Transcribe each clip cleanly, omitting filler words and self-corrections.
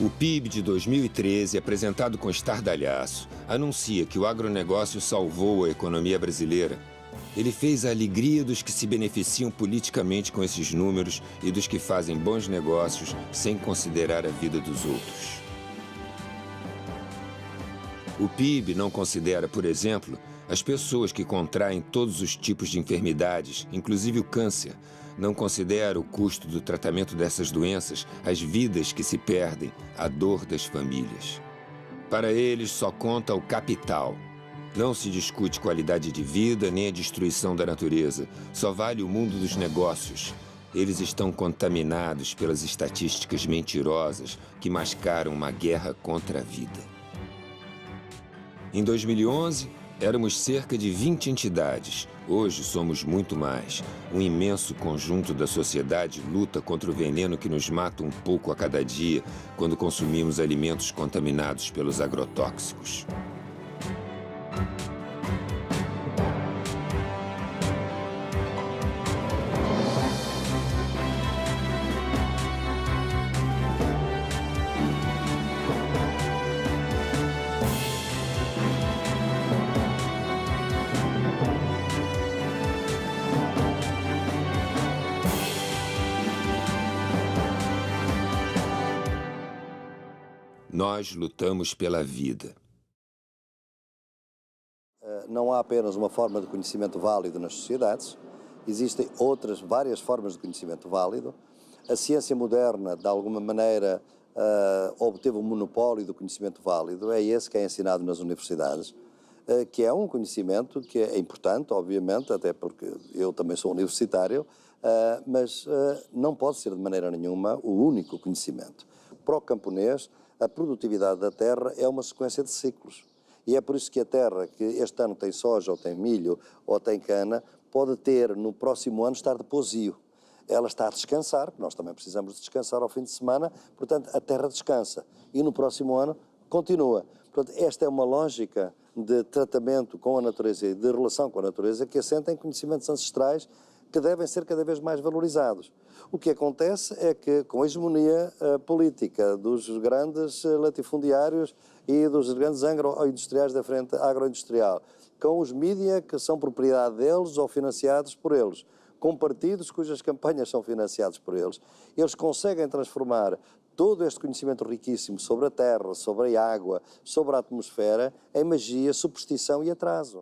O PIB de 2013, apresentado com estardalhaço, anuncia que o agronegócio salvou a economia brasileira. Ele fez a alegria dos que se beneficiam politicamente com esses números e dos que fazem bons negócios sem considerar a vida dos outros. O PIB não considera, por exemplo, as pessoas que contraem todos os tipos de enfermidades, inclusive o câncer. Não considera o custo do tratamento dessas doenças, as vidas que se perdem, a dor das famílias. Para eles, só conta o capital. Não se discute qualidade de vida nem a destruição da natureza. Só vale o mundo dos negócios. Eles estão contaminados pelas estatísticas mentirosas que mascaram uma guerra contra a vida. Em 2011, éramos cerca de 20 entidades. Hoje somos muito mais. Um imenso conjunto da sociedade luta contra o veneno que nos mata um pouco a cada dia quando consumimos alimentos contaminados pelos agrotóxicos. Nós lutamos pela vida. Não há apenas uma forma de conhecimento válido nas sociedades, existem várias formas de conhecimento válido. A ciência moderna, de alguma maneira, obteve um monopólio do conhecimento válido, é esse que é ensinado nas universidades, que é um conhecimento que é importante, obviamente, até porque eu também sou universitário, mas não pode ser de maneira nenhuma o único conhecimento. Para o camponês, a produtividade da terra é uma sequência de ciclos. E é por isso que a terra que este ano tem soja, ou tem milho, ou tem cana, pode ter no próximo ano estar de pousio. Ela está a descansar, porque nós também precisamos de descansar ao fim de semana, portanto a terra descansa. E no próximo ano continua. Portanto, esta é uma lógica de tratamento com a natureza e de relação com a natureza que assenta em conhecimentos ancestrais que devem ser cada vez mais valorizados. O que acontece é que, com a hegemonia política dos grandes latifundiários e dos grandes agroindustriais da frente agroindustrial, com os mídia que são propriedade deles ou financiados por eles, com partidos cujas campanhas são financiados por eles, eles conseguem transformar todo este conhecimento riquíssimo sobre a terra, sobre a água, sobre a atmosfera, em magia, superstição e atraso.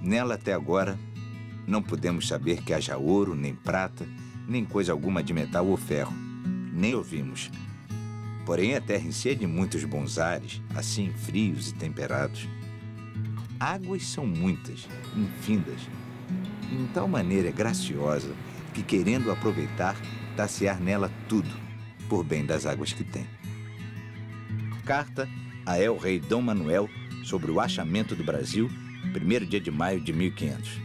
Nela, até agora, não podemos saber que haja ouro, nem prata, nem coisa alguma de metal ou ferro. Nem ouvimos. Porém, a terra enche de muitos bons ares, assim frios e temperados. Águas são muitas, infindas, e em tal maneira graciosa que, querendo aproveitar, tacear nela tudo, por bem das águas que tem. Carta a El-Rei Dom Manuel sobre o achamento do Brasil, 1º dia de maio de 1500.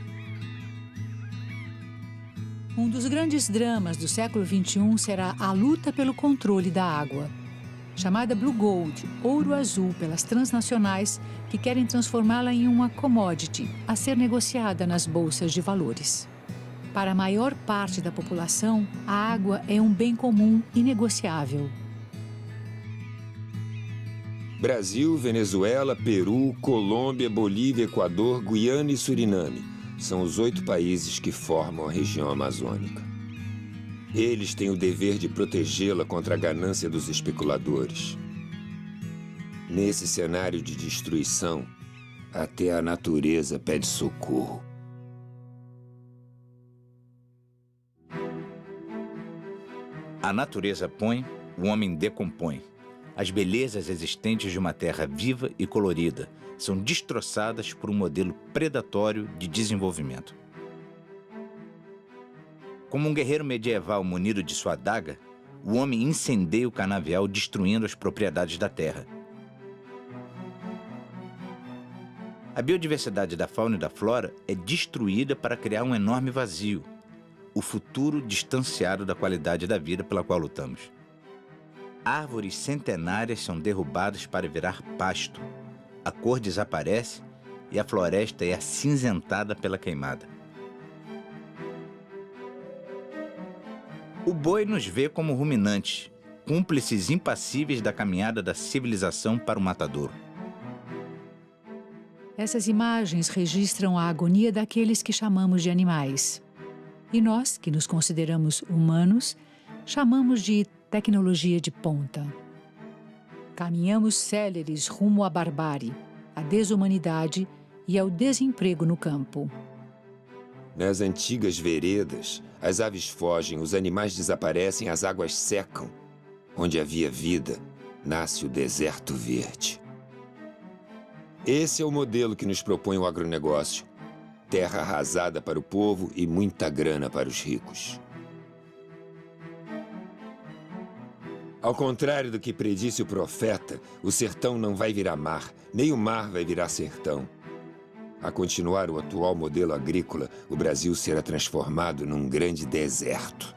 Um dos grandes dramas do século XXI será a luta pelo controle da água. Chamada Blue Gold, ouro azul pelas transnacionais que querem transformá-la em uma commodity a ser negociada nas bolsas de valores. Para a maior parte da população, a água é um bem comum inegociável. Brasil, Venezuela, Peru, Colômbia, Bolívia, Equador, Guiana e Suriname são os 8 países que formam a região amazônica. Eles têm o dever de protegê-la contra a ganância dos especuladores. Nesse cenário de destruição, até a natureza pede socorro. A natureza põe, o homem decompõe. As belezas existentes de uma terra viva e colorida são destroçadas por um modelo predatório de desenvolvimento. Como um guerreiro medieval munido de sua adaga, o homem incendeia o canavial destruindo as propriedades da terra. A biodiversidade da fauna e da flora é destruída para criar um enorme vazio, o futuro distanciado da qualidade da vida pela qual lutamos. Árvores centenárias são derrubadas para virar pasto, a cor desaparece e a floresta é acinzentada pela queimada. O boi nos vê como ruminantes, cúmplices impassíveis da caminhada da civilização para o matadouro. Essas imagens registram a agonia daqueles que chamamos de animais. E nós, que nos consideramos humanos, chamamos de tecnologia de ponta. Caminhamos céleres rumo à barbárie, à desumanidade e ao desemprego no campo. Nas antigas veredas, as aves fogem, os animais desaparecem, as águas secam. Onde havia vida, nasce o deserto verde. Esse é o modelo que nos propõe o agronegócio. Terra arrasada para o povo e muita grana para os ricos. Ao contrário do que predisse o profeta, o sertão não vai virar mar, nem o mar vai virar sertão. A continuar o atual modelo agrícola, o Brasil será transformado num grande deserto.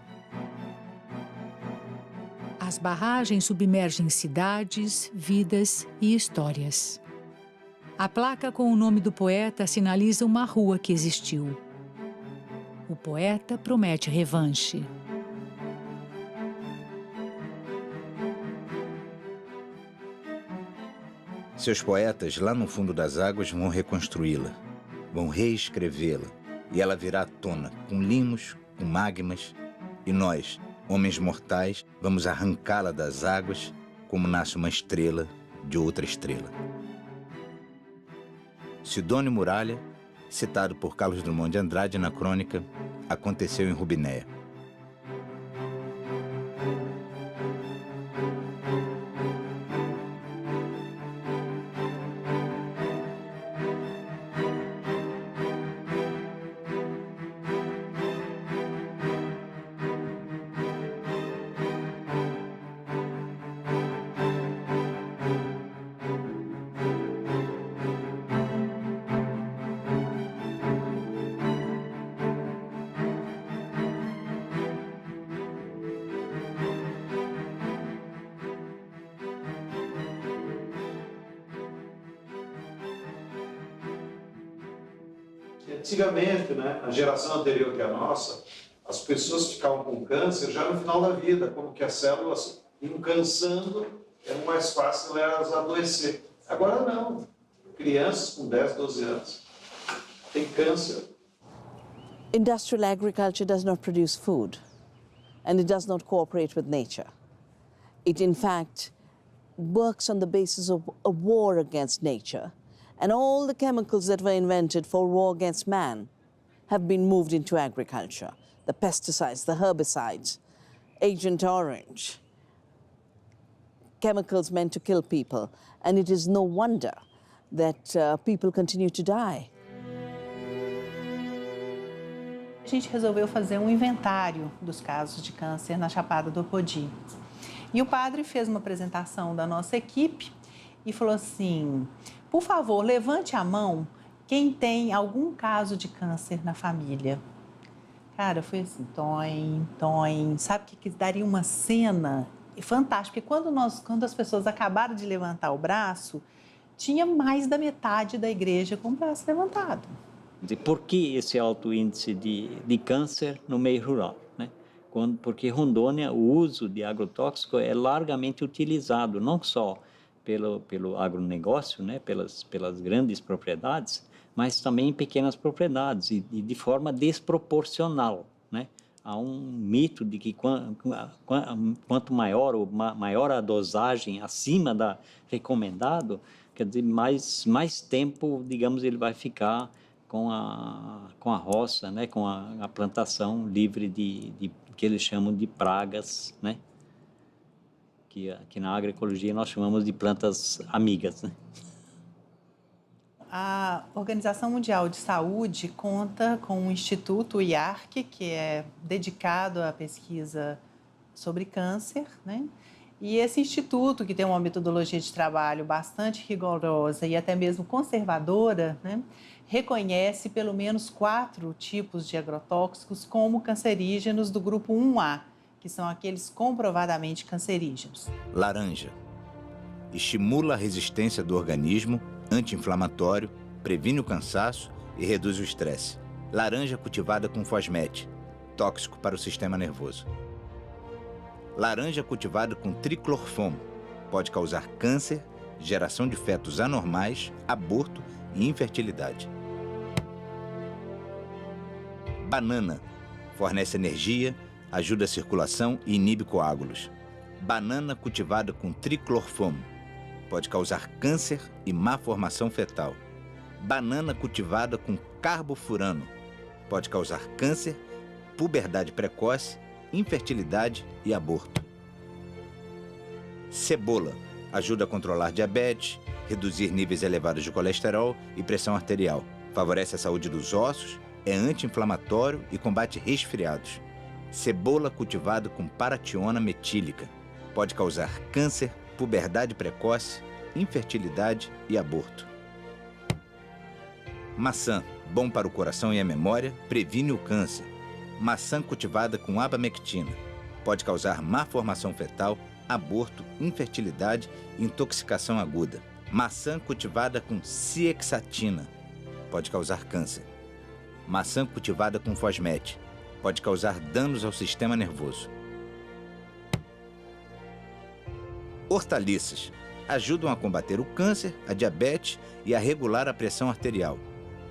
As barragens submergem cidades, vidas e histórias. A placa com o nome do poeta sinaliza uma rua que existiu. O poeta promete revanche. Seus poetas, lá no fundo das águas, vão reconstruí-la, vão reescrevê-la, e ela virá à tona, com limos, com magmas, e nós, homens mortais, vamos arrancá-la das águas, como nasce uma estrela de outra estrela. Sidônio Muralha, citado por Carlos Drummond de Andrade na crônica Aconteceu em Rubinéia. Antigamente, né, a geração anterior que a nossa, as pessoas ficavam com câncer já no final da vida, como que as células iam cansando, era mais fácil elas adoecer. Agora não. Crianças com 10, 12 anos têm câncer. Industrial agriculture does not produce food, and it does not cooperate with nature. It, in fact, works on the basis of a war against nature. And all the chemicals that were invented for war against man have been moved into agriculture. The pesticides, the herbicides, Agent Orange, chemicals meant to kill people. And it is no wonder that people continue to die. A gente resolveu fazer um inventário dos casos de câncer na Chapada do Apodi. E o padre fez uma apresentação da nossa equipe e falou assim: por favor, levante a mão quem tem algum caso de câncer na família. Cara, foi assim, toim, toim. Sabe que daria uma cena fantástica? Porque quando as pessoas acabaram de levantar o braço, tinha mais da metade da igreja com o braço levantado. Por que esse alto índice de câncer no meio rural, né? Porque Rondônia, o uso de agrotóxico é largamente utilizado, não só pelo agronegócio, né, pelas grandes propriedades, mas também em pequenas propriedades e de forma desproporcional, né? Há um mito de que quanto maior a dosagem acima da recomendado, quer dizer, mais tempo, digamos, ele vai ficar com a roça, né, com a plantação livre de que eles chamam de pragas, né? que aqui na agroecologia nós chamamos de plantas amigas, né? A Organização Mundial de Saúde conta com um instituto, o IARC, que é dedicado à pesquisa sobre câncer, né? E esse instituto, que tem uma metodologia de trabalho bastante rigorosa e até mesmo conservadora, né, reconhece pelo menos 4 tipos de agrotóxicos como cancerígenos do grupo 1A, que são aqueles comprovadamente cancerígenos. Laranja. Estimula a resistência do organismo, anti-inflamatório, previne o cansaço e reduz o estresse. Laranja cultivada com fosmete, tóxico para o sistema nervoso. Laranja cultivada com triclorfomo, pode causar câncer, geração de fetos anormais, aborto e infertilidade. Banana. Fornece energia, ajuda a circulação e inibe coágulos. Banana cultivada com triclorfomo. Pode causar câncer e má formação fetal. Banana cultivada com carbofurano. Pode causar câncer, puberdade precoce, infertilidade e aborto. Cebola. Ajuda a controlar diabetes, reduzir níveis elevados de colesterol e pressão arterial. Favorece a saúde dos ossos, é anti-inflamatório e combate resfriados. Cebola cultivada com parationa metílica. Pode causar câncer, puberdade precoce, infertilidade e aborto. Maçã. Bom para o coração e a memória, previne o câncer. Maçã cultivada com abamectina. Pode causar má formação fetal, aborto, infertilidade e intoxicação aguda. Maçã cultivada com ciexatina. Pode causar câncer. Maçã cultivada com fosmete. Pode causar danos ao sistema nervoso. Hortaliças. Ajudam a combater o câncer, a diabetes e a regular a pressão arterial.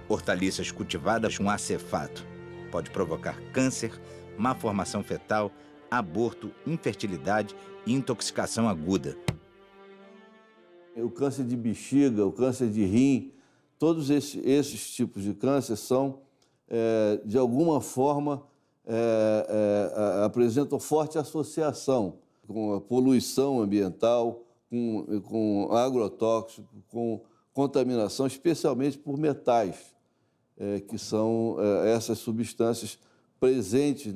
Hortaliças cultivadas com acefato. Pode provocar câncer, má formação fetal, aborto, infertilidade e intoxicação aguda. O câncer de bexiga, o câncer de rim, todos esses tipos de câncer são, de alguma forma, apresentam forte associação com a poluição ambiental, com agrotóxico, com contaminação, especialmente por metais, que são essas substâncias presentes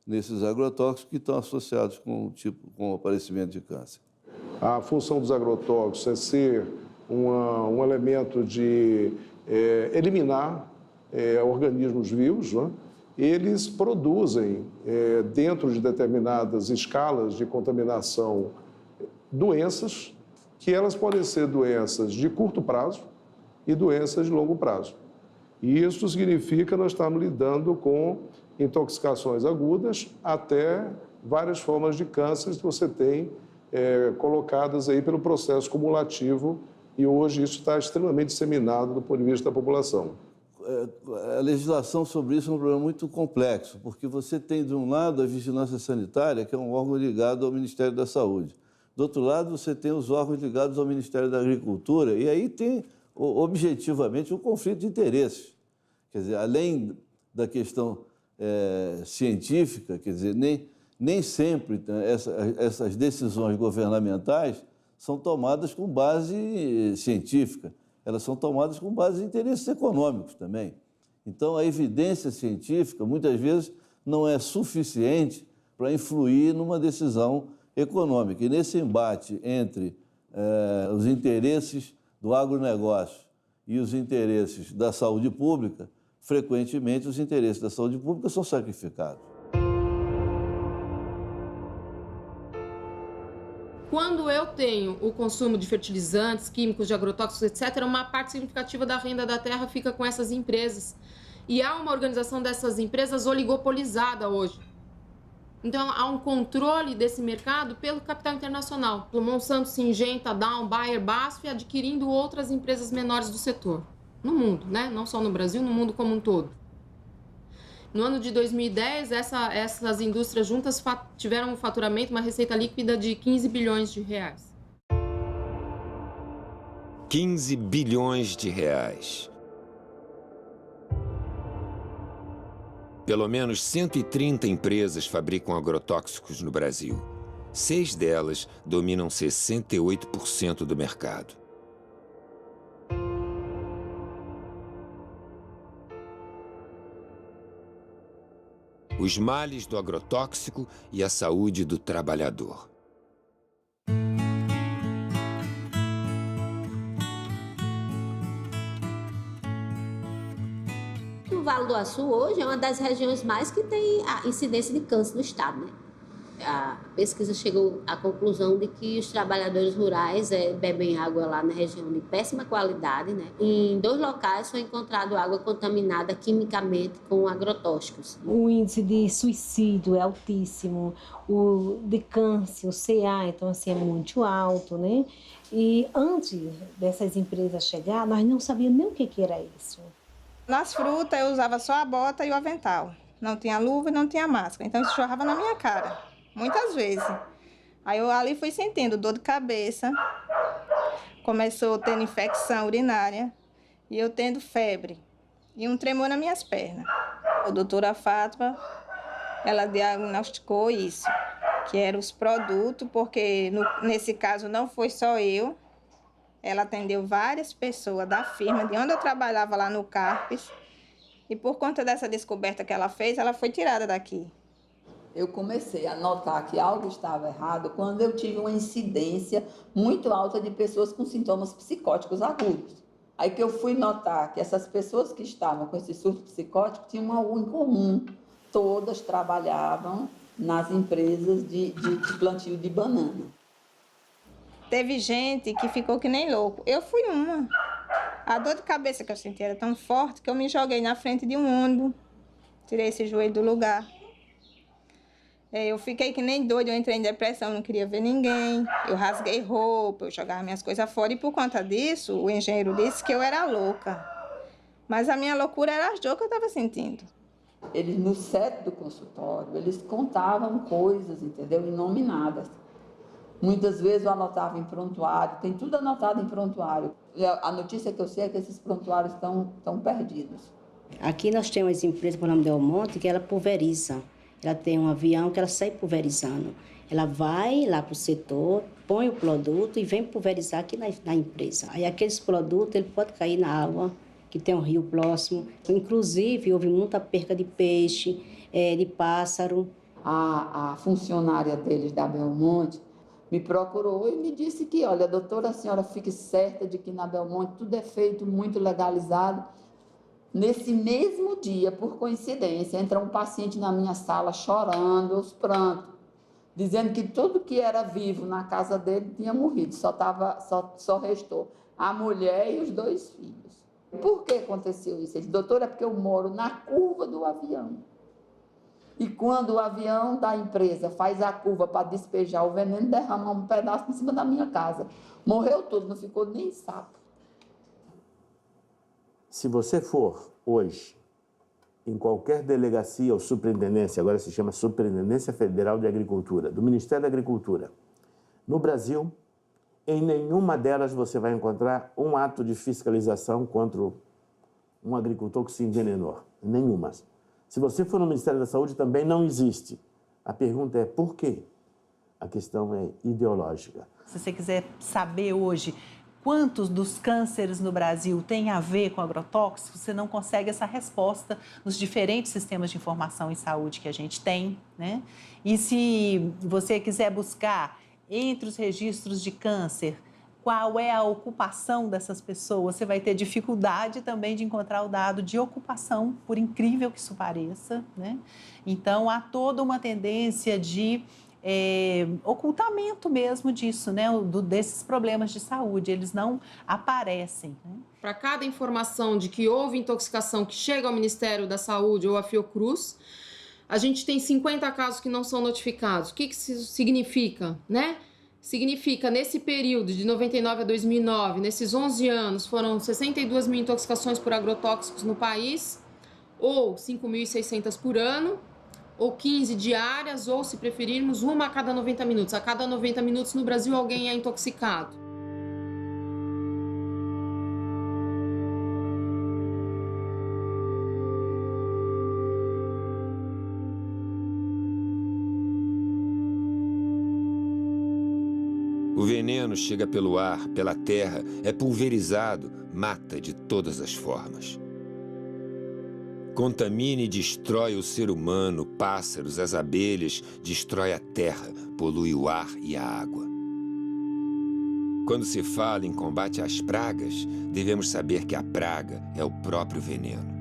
nesses agrotóxicos que estão associados com o aparecimento de câncer. A função dos agrotóxicos é ser um elemento de eliminar organismos vivos, né? Eles produzem, dentro de determinadas escalas de contaminação, doenças, que elas podem ser doenças de curto prazo e doenças de longo prazo. E isso significa que nós estamos lidando com intoxicações agudas até várias formas de câncer que você tem colocadas aí pelo processo cumulativo, e hoje isso está extremamente disseminado do ponto de vista da população. A legislação sobre isso é um problema muito complexo, porque você tem, de um lado, a vigilância sanitária, que é um órgão ligado ao Ministério da Saúde. Do outro lado, você tem os órgãos ligados ao Ministério da Agricultura, e aí tem, objetivamente, um conflito de interesses. Quer dizer, além da questão científica, quer dizer, nem sempre essas decisões governamentais são tomadas com base científica, elas são tomadas com base em interesses econômicos também. Então, a evidência científica, muitas vezes, não é suficiente para influir numa decisão econômica. E nesse embate entre os interesses do agronegócio e os interesses da saúde pública, frequentemente os interesses da saúde pública são sacrificados. Quando eu tenho o consumo de fertilizantes, químicos, de agrotóxicos, etc., uma parte significativa da renda da terra fica com essas empresas. E há uma organização dessas empresas oligopolizada hoje. Então, há um controle desse mercado pelo capital internacional, pelo Monsanto, Syngenta, Dow, Bayer, BASF, adquirindo outras empresas menores do setor. No mundo, né? Não só no Brasil, no mundo como um todo. No ano de 2010, essas indústrias juntas tiveram um faturamento, uma receita líquida de 15 bilhões de reais. 15 bilhões de reais. Pelo menos 130 empresas fabricam agrotóxicos no Brasil. 6 delas dominam 68% do mercado. Os males do agrotóxico e a saúde do trabalhador. O Vale do Açu hoje é uma das regiões mais que tem a incidência de câncer no estado, né? A pesquisa chegou à conclusão de que os trabalhadores rurais bebem água lá na região de péssima qualidade, né? Em 2 locais foi encontrado água contaminada quimicamente com agrotóxicos. O índice de suicídio é altíssimo, o de câncer, o CA, então assim, é muito alto, né? E antes dessas empresas chegar, nós não sabíamos nem o que era isso. Nas frutas eu usava só a bota e o avental. Não tinha luva e não tinha máscara, então isso jorrava na minha cara. Muitas vezes. Aí eu ali fui sentindo dor de cabeça, começou tendo infecção urinária e eu tendo febre e um tremor nas minhas pernas. A doutora Fátima, ela diagnosticou isso, que eram os produtos, porque nesse caso não foi só eu, ela atendeu várias pessoas da firma, de onde eu trabalhava lá no Carpes, e por conta dessa descoberta que ela fez, ela foi tirada daqui. Eu comecei a notar que algo estava errado quando eu tive uma incidência muito alta de pessoas com sintomas psicóticos agudos. Aí que eu fui notar que essas pessoas que estavam com esse surto psicótico tinham algo em comum. Todas trabalhavam nas empresas de plantio de banana. Teve gente que ficou que nem louco. Eu fui uma. A dor de cabeça que eu senti era tão forte que eu me joguei na frente de um ônibus. Tirei esse joelho do lugar. Eu fiquei que nem doida, eu entrei em depressão, não queria ver ninguém. Eu rasguei roupa, eu jogava minhas coisas fora. E por conta disso, o engenheiro disse que eu era louca. Mas a minha loucura era as dores que eu estava sentindo. Eles, no set do consultório, eles contavam coisas, entendeu? Inominadas. Muitas vezes eu anotava em prontuário, tem tudo anotado em prontuário. E a notícia que eu sei é que esses prontuários estão perdidos. Aqui nós temos uma empresa por nome de Almonte que ela pulveriza. Ela tem um avião que ela sai pulverizando. Ela vai lá para o setor, põe o produto e vem pulverizar aqui na empresa. Aí aqueles produtos ele pode cair na água, que tem um rio próximo. Inclusive, houve muita perca de peixe, de pássaro. A funcionária deles da Belmonte me procurou e me disse que, olha, doutora, a senhora fique certa de que na Belmonte tudo é feito muito legalizado. Nesse mesmo dia, por coincidência, entra um paciente na minha sala chorando, aos prantos, dizendo que tudo que era vivo na casa dele tinha morrido, só restou a mulher e os 2 filhos. Por que aconteceu isso? Ele disse, doutora, é porque eu moro na curva do avião. E quando o avião da empresa faz a curva para despejar o veneno, derrama um pedaço em cima da minha casa. Morreu tudo, não ficou nem sapo. Se você for hoje em qualquer delegacia ou superintendência, agora se chama Superintendência Federal de Agricultura, do Ministério da Agricultura, no Brasil, em nenhuma delas você vai encontrar um ato de fiscalização contra um agricultor que se envenenou. Nenhuma. Se você for no Ministério da Saúde, também não existe. A pergunta é por quê? A questão é ideológica. Se você quiser saber hoje quantos dos cânceres no Brasil têm a ver com agrotóxicos, você não consegue essa resposta nos diferentes sistemas de informação em saúde que a gente tem, né? E se você quiser buscar entre os registros de câncer qual é a ocupação dessas pessoas, você vai ter dificuldade também de encontrar o dado de ocupação, por incrível que isso pareça, né? Então, há toda uma tendência de ocultamento mesmo disso, né? Desses problemas de saúde, eles não aparecem, né? Para cada informação de que houve intoxicação que chega ao Ministério da Saúde ou à Fiocruz, a gente tem 50 casos que não são notificados. O que isso significa, né? Significa, nesse período de 99 a 2009, nesses 11 anos, foram 62 mil intoxicações por agrotóxicos no país, ou 5.600 por ano, ou 15 diárias, ou, se preferirmos, uma a cada 90 minutos. A cada 90 minutos no Brasil alguém é intoxicado. O veneno chega pelo ar, pela terra, é pulverizado, mata de todas as formas. Contamina e destrói o ser humano, pássaros, as abelhas, destrói a terra, polui o ar e a água. Quando se fala em combate às pragas, devemos saber que a praga é o próprio veneno.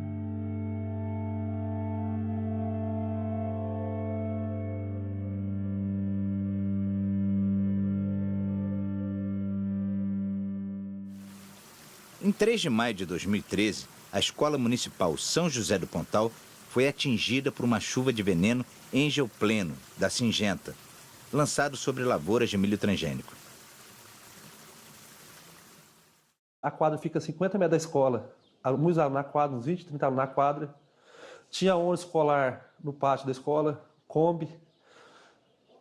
Em 3 de maio de 2013, a Escola Municipal São José do Pontal foi atingida por uma chuva de veneno engeopleno, da Singenta, lançado sobre lavouras de milho transgênico. A quadra fica a 50 metros da escola. Muitos alunos na quadra, uns 20, 30 alunos na quadra. Tinha ônibus escolar no pátio da escola, Kombi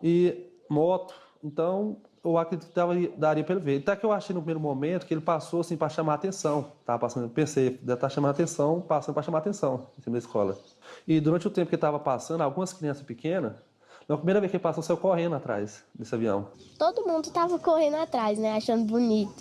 e moto. Então, eu acredito que daria para ele ver. Até que eu achei no primeiro momento que ele passou assim para chamar a atenção. Eu pensei, deve estar chamando a atenção, passando para chamar a atenção em cima da escola. E durante o tempo que ele estava passando, algumas crianças pequenas, na primeira vez que ele passou, saiu correndo atrás desse avião. Todo mundo estava correndo atrás, né? Achando bonito.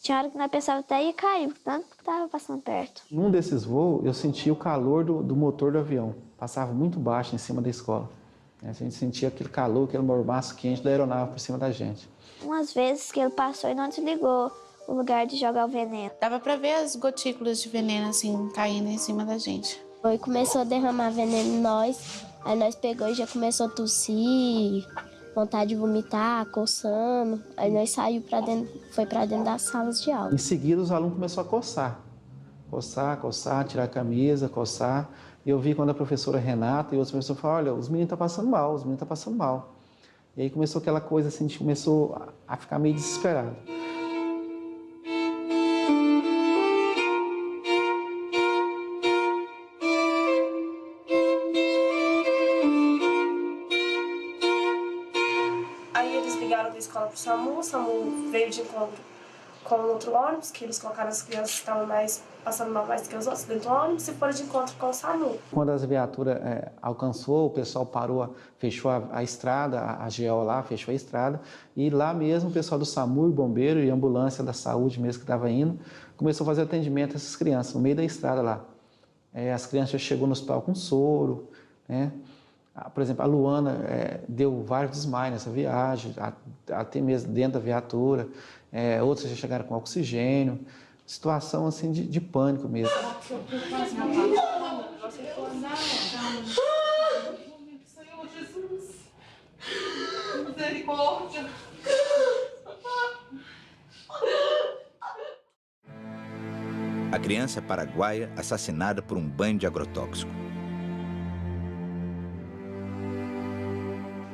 Tinha hora que nós pensávamos até ia cair, tanto que estava passando perto. Num desses voos, eu senti o calor do motor do avião. Passava muito baixo em cima da escola. A gente sentia aquele calor, aquele mormaço quente da aeronave por cima da gente. Umas vezes que ele passou e não desligou o lugar de jogar o veneno. Dava pra ver as gotículas de veneno, assim, caindo em cima da gente. Foi, começou a derramar veneno em nós, aí nós pegou e já começou a tossir, vontade de vomitar, coçando. Aí nós saímos foi pra dentro das salas de aula. Em seguida, os alunos começaram a coçar. Coçar, tirar a camisa, coçar. E eu vi quando a professora Renata e outros professores falaram, olha, os meninos estão passando mal, E aí começou aquela coisa assim, a gente começou a ficar meio desesperado. Aí eles ligaram da escola pro SAMU, o SAMU veio de encontro com outro ônibus, que eles colocaram as crianças que estavam passando mal mais que os outros dentro do ônibus e foram de encontro com o SAMU. Quando as viaturas alcançou, o pessoal parou, fechou a estrada, a GO lá fechou a estrada, e lá mesmo o pessoal do SAMU, bombeiro e ambulância da saúde mesmo que estava indo, começou a fazer atendimento a essas crianças, no meio da estrada lá. As crianças já chegou no hospital com soro, né? Por exemplo, a Luana deu vários desmaios nessa viagem, até mesmo dentro da viatura. Outros já chegaram com oxigênio. Situação assim de pânico mesmo. Senhor Jesus, misericórdia. A criança paraguaia assassinada por um banho de agrotóxico.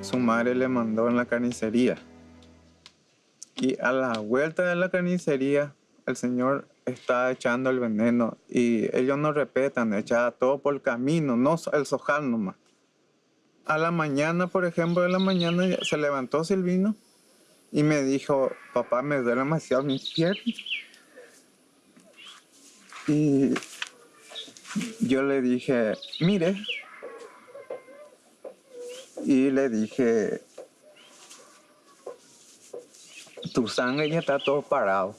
Su madre le mandó en la carnicería y a la vuelta de la carnicería el señor está echando el veneno y ellos no respetan, echaba todo por el camino, no el sojal nomás. A la mañana, por ejemplo, se levantó Silvino y me dijo, papá, me duele demasiado mis piernas. Y yo le dije, mire, y le dije, tu sangre ya está todo parado.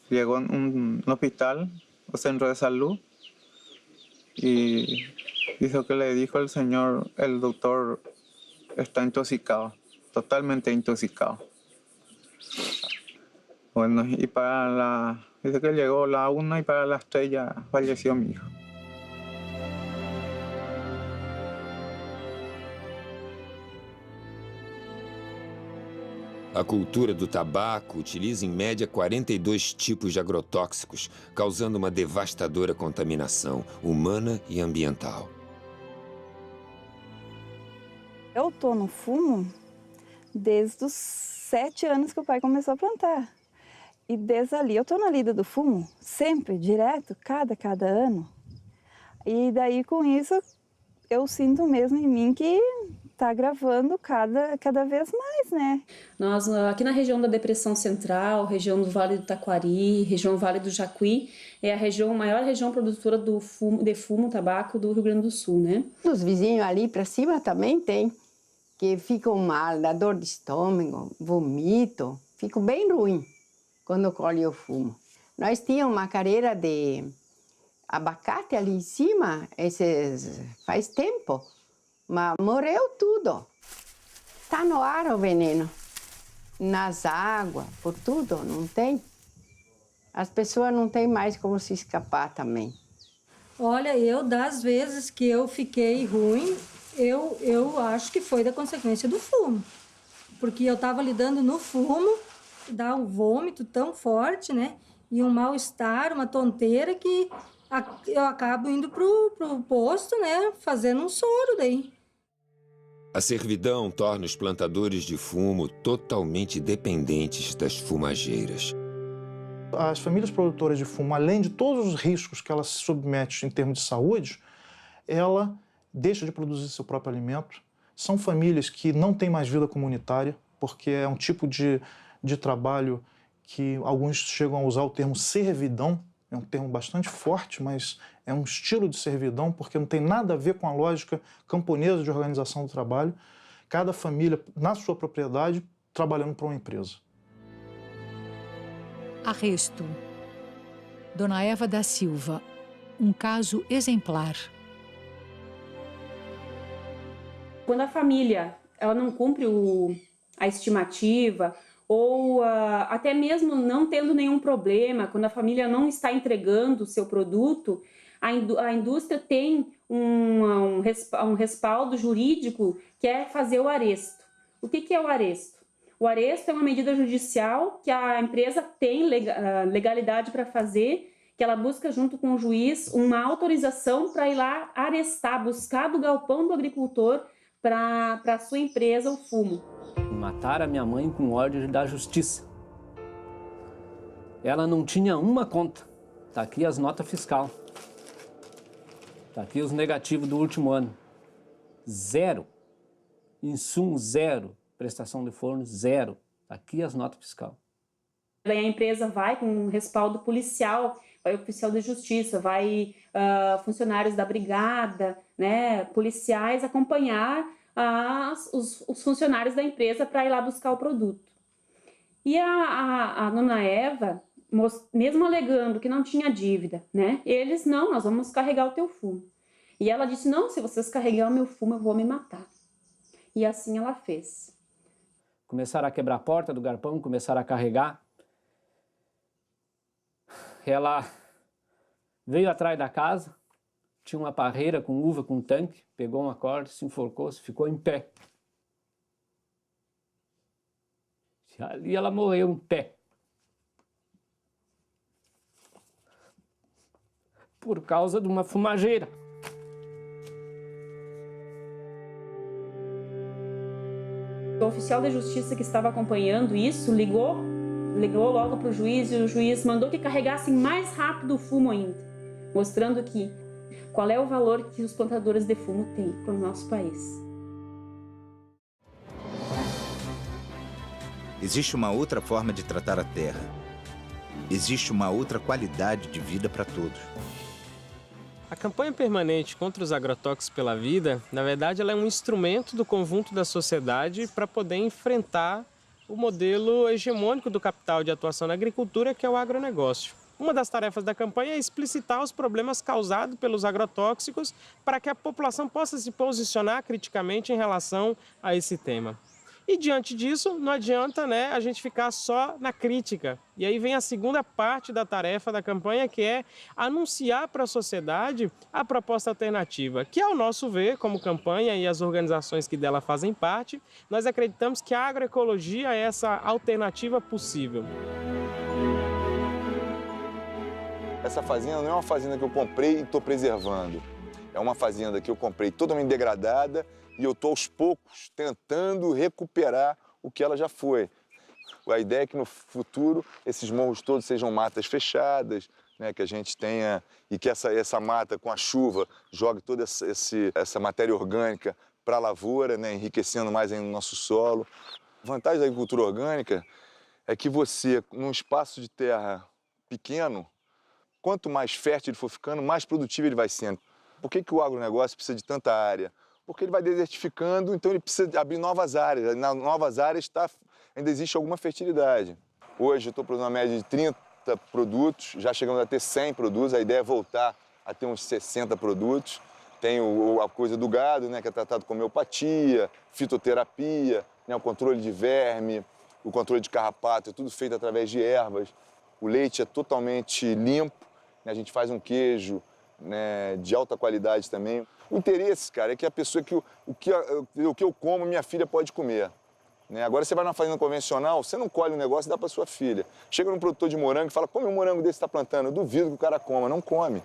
Llegó a un hospital o centro de salud y dijo que le dijo el señor, el doctor está intoxicado, totalmente intoxicado. Bueno, y dice que llegó la 1 y para las 3 ya falleció mi hijo. A cultura do tabaco utiliza em média 42 tipos de agrotóxicos, causando uma devastadora contaminação humana e ambiental. Eu tô no fumo desde os 7 anos que o pai começou a plantar. E desde ali eu tô na lida do fumo, sempre, direto, cada ano. E daí com isso eu sinto mesmo em mim que está gravando cada vez mais, né? Nós, aqui na região da Depressão Central, região do Vale do Taquari, região do Vale do Jacuí, é a maior região produtora de fumo, tabaco do Rio Grande do Sul, né? Os vizinhos ali para cima também tem. que ficam mal, dá dor de estômago, vomito, fico bem ruim quando colhe o fumo. Nós tínhamos uma careira de abacate ali em cima, faz tempo, mas morreu tudo. Está no ar o veneno, nas águas, por tudo, não tem. As pessoas não têm mais como se escapar também. Olha, das vezes que eu fiquei ruim, eu acho que foi da consequência do fumo. Porque eu estava lidando no fumo, dá um vômito tão forte, né? E um mal-estar, uma tonteira que eu acabo indo pro posto, né? Fazendo um soro daí. A servidão torna os plantadores de fumo totalmente dependentes das fumageiras. As famílias produtoras de fumo, além de todos os riscos que ela se submete em termos de saúde, ela deixa de produzir seu próprio alimento. São famílias que não têm mais vida comunitária, porque é um tipo de trabalho que alguns chegam a usar o termo servidão. É um termo bastante forte, mas é um estilo de servidão, porque não tem nada a ver com a lógica camponesa de organização do trabalho. Cada família, na sua propriedade, trabalhando para uma empresa. Arresto. Dona Eva da Silva. Um caso exemplar. Quando a família ela não cumpre a estimativa, ou até mesmo não tendo nenhum problema, quando a família não está entregando o seu produto, a indústria tem um respaldo jurídico que é fazer o aresto. O que é o aresto? O aresto é uma medida judicial que a empresa tem legalidade para fazer, que ela busca junto com o juiz uma autorização para ir lá arestar, buscar do galpão do agricultor para a sua empresa o fumo. Mataram a minha mãe com ordem da justiça. Ela não tinha uma conta. Tá aqui as notas fiscal. Tá aqui os negativos do último ano. 0. Insumo 0. Prestação de forno 0. Tá aqui as notas fiscal. Daí a empresa vai com um respaldo policial, vai oficial de justiça, vai funcionários da brigada, né, policiais acompanhar os funcionários da empresa para ir lá buscar o produto. E a dona Eva, mesmo alegando que não tinha dívida, né, eles, não, nós vamos carregar o teu fumo. E ela disse, não, se vocês carregarem o meu fumo, eu vou me matar. E assim ela fez. Começaram a quebrar a porta do galpão, começaram a carregar. Ela veio atrás da casa, tinha uma parreira com uva, com tanque, pegou uma corda, se enforcou, ficou em pé. E ali ela morreu em pé. Por causa de uma fumageira. O oficial de justiça que estava acompanhando isso ligou logo para o juiz, e o juiz mandou que carregassem mais rápido o fumo ainda, mostrando que qual é o valor que os plantadores de fumo têm para o nosso país. Existe uma outra forma de tratar a terra. Existe uma outra qualidade de vida para todos. A campanha permanente contra os agrotóxicos pela vida, na verdade, ela é um instrumento do conjunto da sociedade para poder enfrentar o modelo hegemônico do capital de atuação na agricultura, que é o agronegócio. Uma das tarefas da campanha é explicitar os problemas causados pelos agrotóxicos para que a população possa se posicionar criticamente em relação a esse tema. E diante disso, não adianta, né, a gente ficar só na crítica. E aí vem a segunda parte da tarefa da campanha, que é anunciar para a sociedade a proposta alternativa, que, ao nosso ver, como campanha e as organizações que dela fazem parte, nós acreditamos que a agroecologia é essa alternativa possível. Essa fazenda não é uma fazenda que eu comprei e estou preservando. É uma fazenda que eu comprei totalmente degradada e eu estou aos poucos tentando recuperar o que ela já foi. A ideia é que no futuro esses morros todos sejam matas fechadas, né, que a gente tenha, e que essa mata com a chuva jogue toda essa matéria orgânica para a lavoura, né, enriquecendo mais ainda o nosso solo. A vantagem da agricultura orgânica é que você, num espaço de terra pequeno, quanto mais fértil ele for ficando, mais produtivo ele vai sendo. Por que o agronegócio precisa de tanta área? porque ele vai desertificando, então ele precisa abrir novas áreas. Nas novas áreas ainda existe alguma fertilidade. Hoje eu estou produzindo uma média de 30 produtos, já chegamos a ter 100 produtos, a ideia é voltar a ter uns 60 produtos. Tem a coisa do gado, né, que é tratado com homeopatia, fitoterapia, né, o controle de verme, o controle de carrapato, é tudo feito através de ervas. O leite é totalmente limpo, né, a gente faz um queijo, né, de alta qualidade também. O interesse, cara, é que a pessoa, o que eu como, minha filha pode comer. Né? Agora você vai numa fazenda convencional, você não colhe um negócio e dá para sua filha. Chega num produtor de morango e fala, come um morango desse que está plantando. Eu duvido que o cara coma, não come.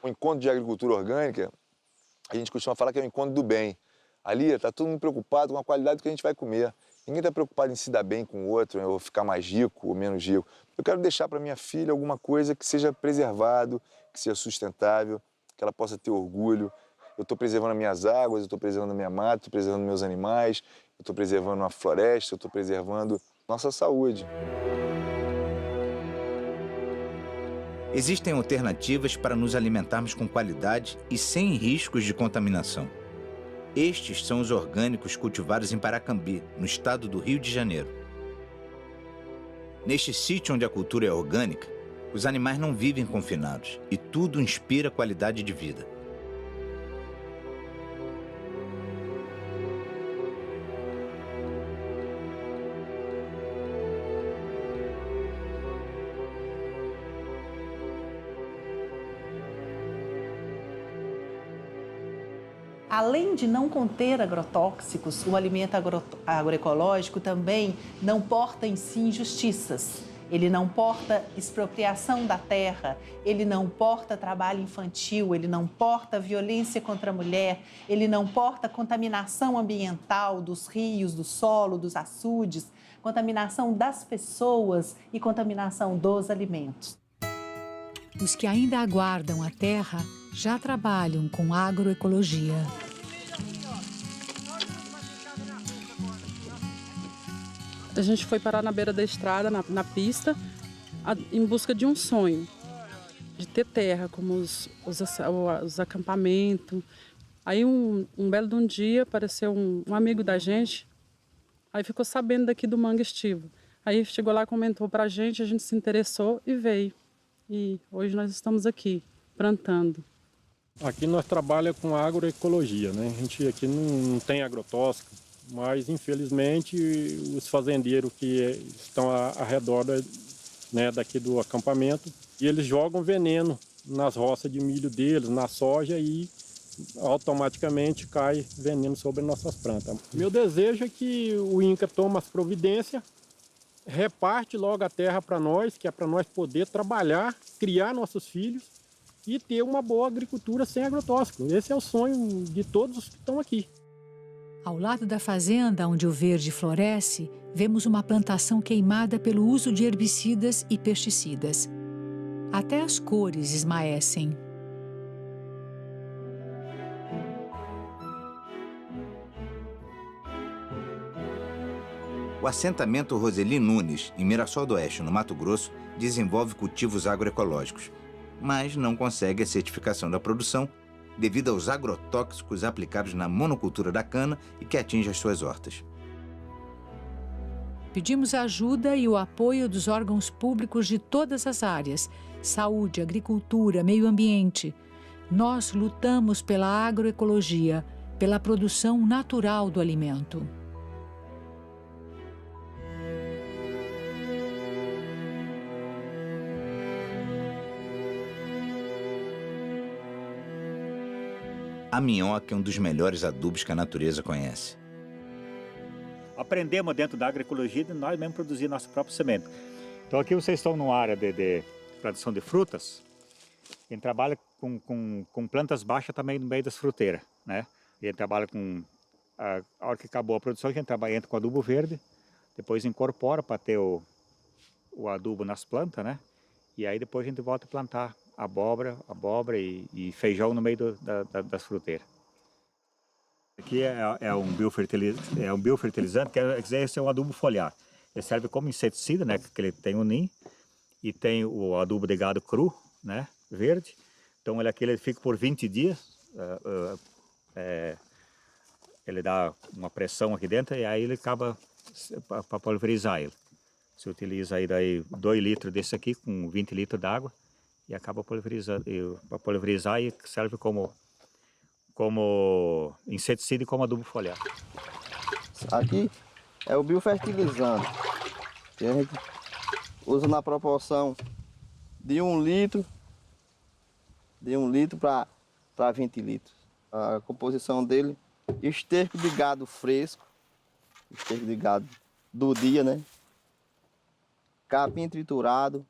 O encontro de agricultura orgânica, a gente costuma falar que é o encontro do bem. Ali está todo mundo preocupado com a qualidade do que a gente vai comer. Ninguém está preocupado em se dar bem com o outro, ou ficar mais rico ou menos rico. Eu quero deixar para minha filha alguma coisa que seja preservado, que seja sustentável, que ela possa ter orgulho. Eu estou preservando as minhas águas, eu estou preservando a minha mata, estou preservando meus animais, eu estou preservando a floresta, eu estou preservando nossa saúde. Existem alternativas para nos alimentarmos com qualidade e sem riscos de contaminação. Estes são os orgânicos cultivados em Paracambi, no estado do Rio de Janeiro. Neste sítio onde a cultura é orgânica, os animais não vivem confinados e tudo inspira qualidade de vida. Além de não conter agrotóxicos, o alimento agroecológico também não porta em si injustiças. Ele não porta expropriação da terra, ele não porta trabalho infantil, ele não porta violência contra a mulher, ele não porta contaminação ambiental dos rios, do solo, dos açudes, contaminação das pessoas e contaminação dos alimentos. Os que ainda aguardam a terra já trabalham com agroecologia. A gente foi parar na beira da estrada, na pista, em busca de um sonho, de ter terra, como os acampamentos. Aí um belo de um dia apareceu um amigo da gente, aí ficou sabendo daqui do Manga Estivo. Aí chegou lá, comentou pra gente, a gente se interessou e veio. E hoje nós estamos aqui, plantando. Aqui nós trabalhamos com agroecologia, né? A gente aqui não tem agrotóxico, mas infelizmente os fazendeiros que estão ao redor daqui do acampamento, e eles jogam veneno nas roças de milho deles, na soja, e automaticamente cai veneno sobre nossas plantas. Meu desejo é que o INCRA tome as providências, reparte logo a terra para nós, que é para nós poder trabalhar, criar nossos filhos e ter uma boa agricultura sem agrotóxico. Esse é o sonho de todos os que estão aqui. Ao lado da fazenda onde o verde floresce, vemos uma plantação queimada pelo uso de herbicidas e pesticidas. Até as cores esmaecem. O assentamento Roseli Nunes, em Mirassol do Oeste, no Mato Grosso, desenvolve cultivos agroecológicos, mas não consegue a certificação da produção devido aos agrotóxicos aplicados na monocultura da cana e que atinge as suas hortas. Pedimos a ajuda e o apoio dos órgãos públicos de todas as áreas: saúde, agricultura, meio ambiente. Nós lutamos pela agroecologia, pela produção natural do alimento. A minhoca é um dos melhores adubos que a natureza conhece. Aprendemos dentro da agroecologia de nós mesmos produzir nossa própria semente. Então aqui vocês estão numa área de produção de frutas. A gente trabalha com plantas baixas também no meio das fruteiras, né? A gente trabalha com... A hora que acabou a produção, a gente entra com adubo verde, depois incorpora para ter o adubo nas plantas, né? E aí depois a gente volta a plantar abóbora e feijão no meio das fruteiras. Aqui é um biofertilizante, que é um adubo foliar. Ele serve como inseticida, né? Que ele tem o NIM e tem o adubo de gado cru, né? Verde. Então ele fica por 20 dias ele dá uma pressão aqui dentro e aí ele acaba para pulverizar ele. Você utiliza aí daí 2 litros desse aqui com 20 litros d'água e acaba pulverizando. Para pulverizar e serve como inseticida e como adubo foliar. Aqui é o biofertilizante, que a gente usa na proporção de 1 litro, para 20 litros. A composição dele, esterco de gado fresco, esterco de gado do dia, né? Capim triturado,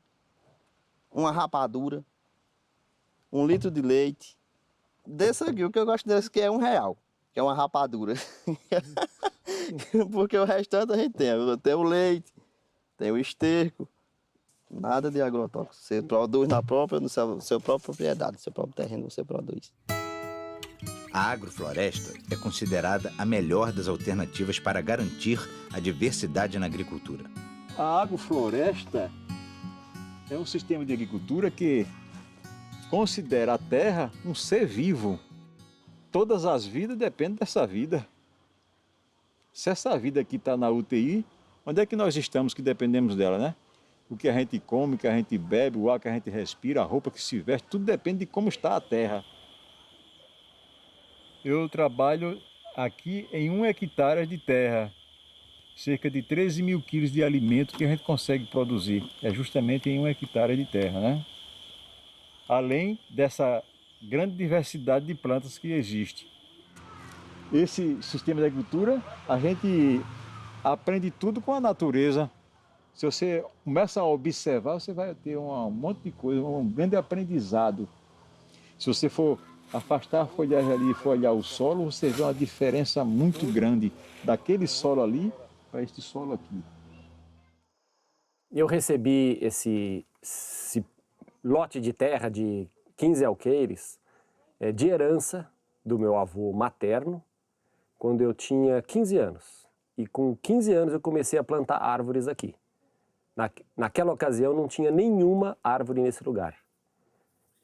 uma rapadura, 1 litro de leite. Desse aqui, o que eu gosto desse aqui é R$1, que é uma rapadura. Porque o restante a gente tem o leite, tem o esterco, nada de agrotóxico. Você produz no seu própria propriedade, no seu próprio terreno você produz. A agrofloresta é considerada a melhor das alternativas para garantir a diversidade na agricultura. A agrofloresta é um sistema de agricultura que considera a terra um ser vivo. Todas as vidas dependem dessa vida. Se essa vida aqui está na UTI, onde é que nós estamos que dependemos dela, né? O que a gente come, o que a gente bebe, o ar que a gente respira, a roupa que se veste, tudo depende de como está a terra. Eu trabalho aqui em 1 hectare de terra, cerca de 13 mil quilos de alimento que a gente consegue produzir. É justamente em 1 hectare de terra, né? Além dessa grande diversidade de plantas que existe. Esse sistema de agricultura, a gente aprende tudo com a natureza. Se você começa a observar, você vai ter um monte de coisa, um grande aprendizado. Se você for afastar a folhagem ali e for olhar o solo, você vê uma diferença muito grande daquele solo ali para este solo aqui. Eu recebi esse lote de terra de 15 alqueires de herança do meu avô materno, quando eu tinha 15 anos. E com 15 anos eu comecei a plantar árvores aqui. Naquela ocasião não tinha nenhuma árvore nesse lugar.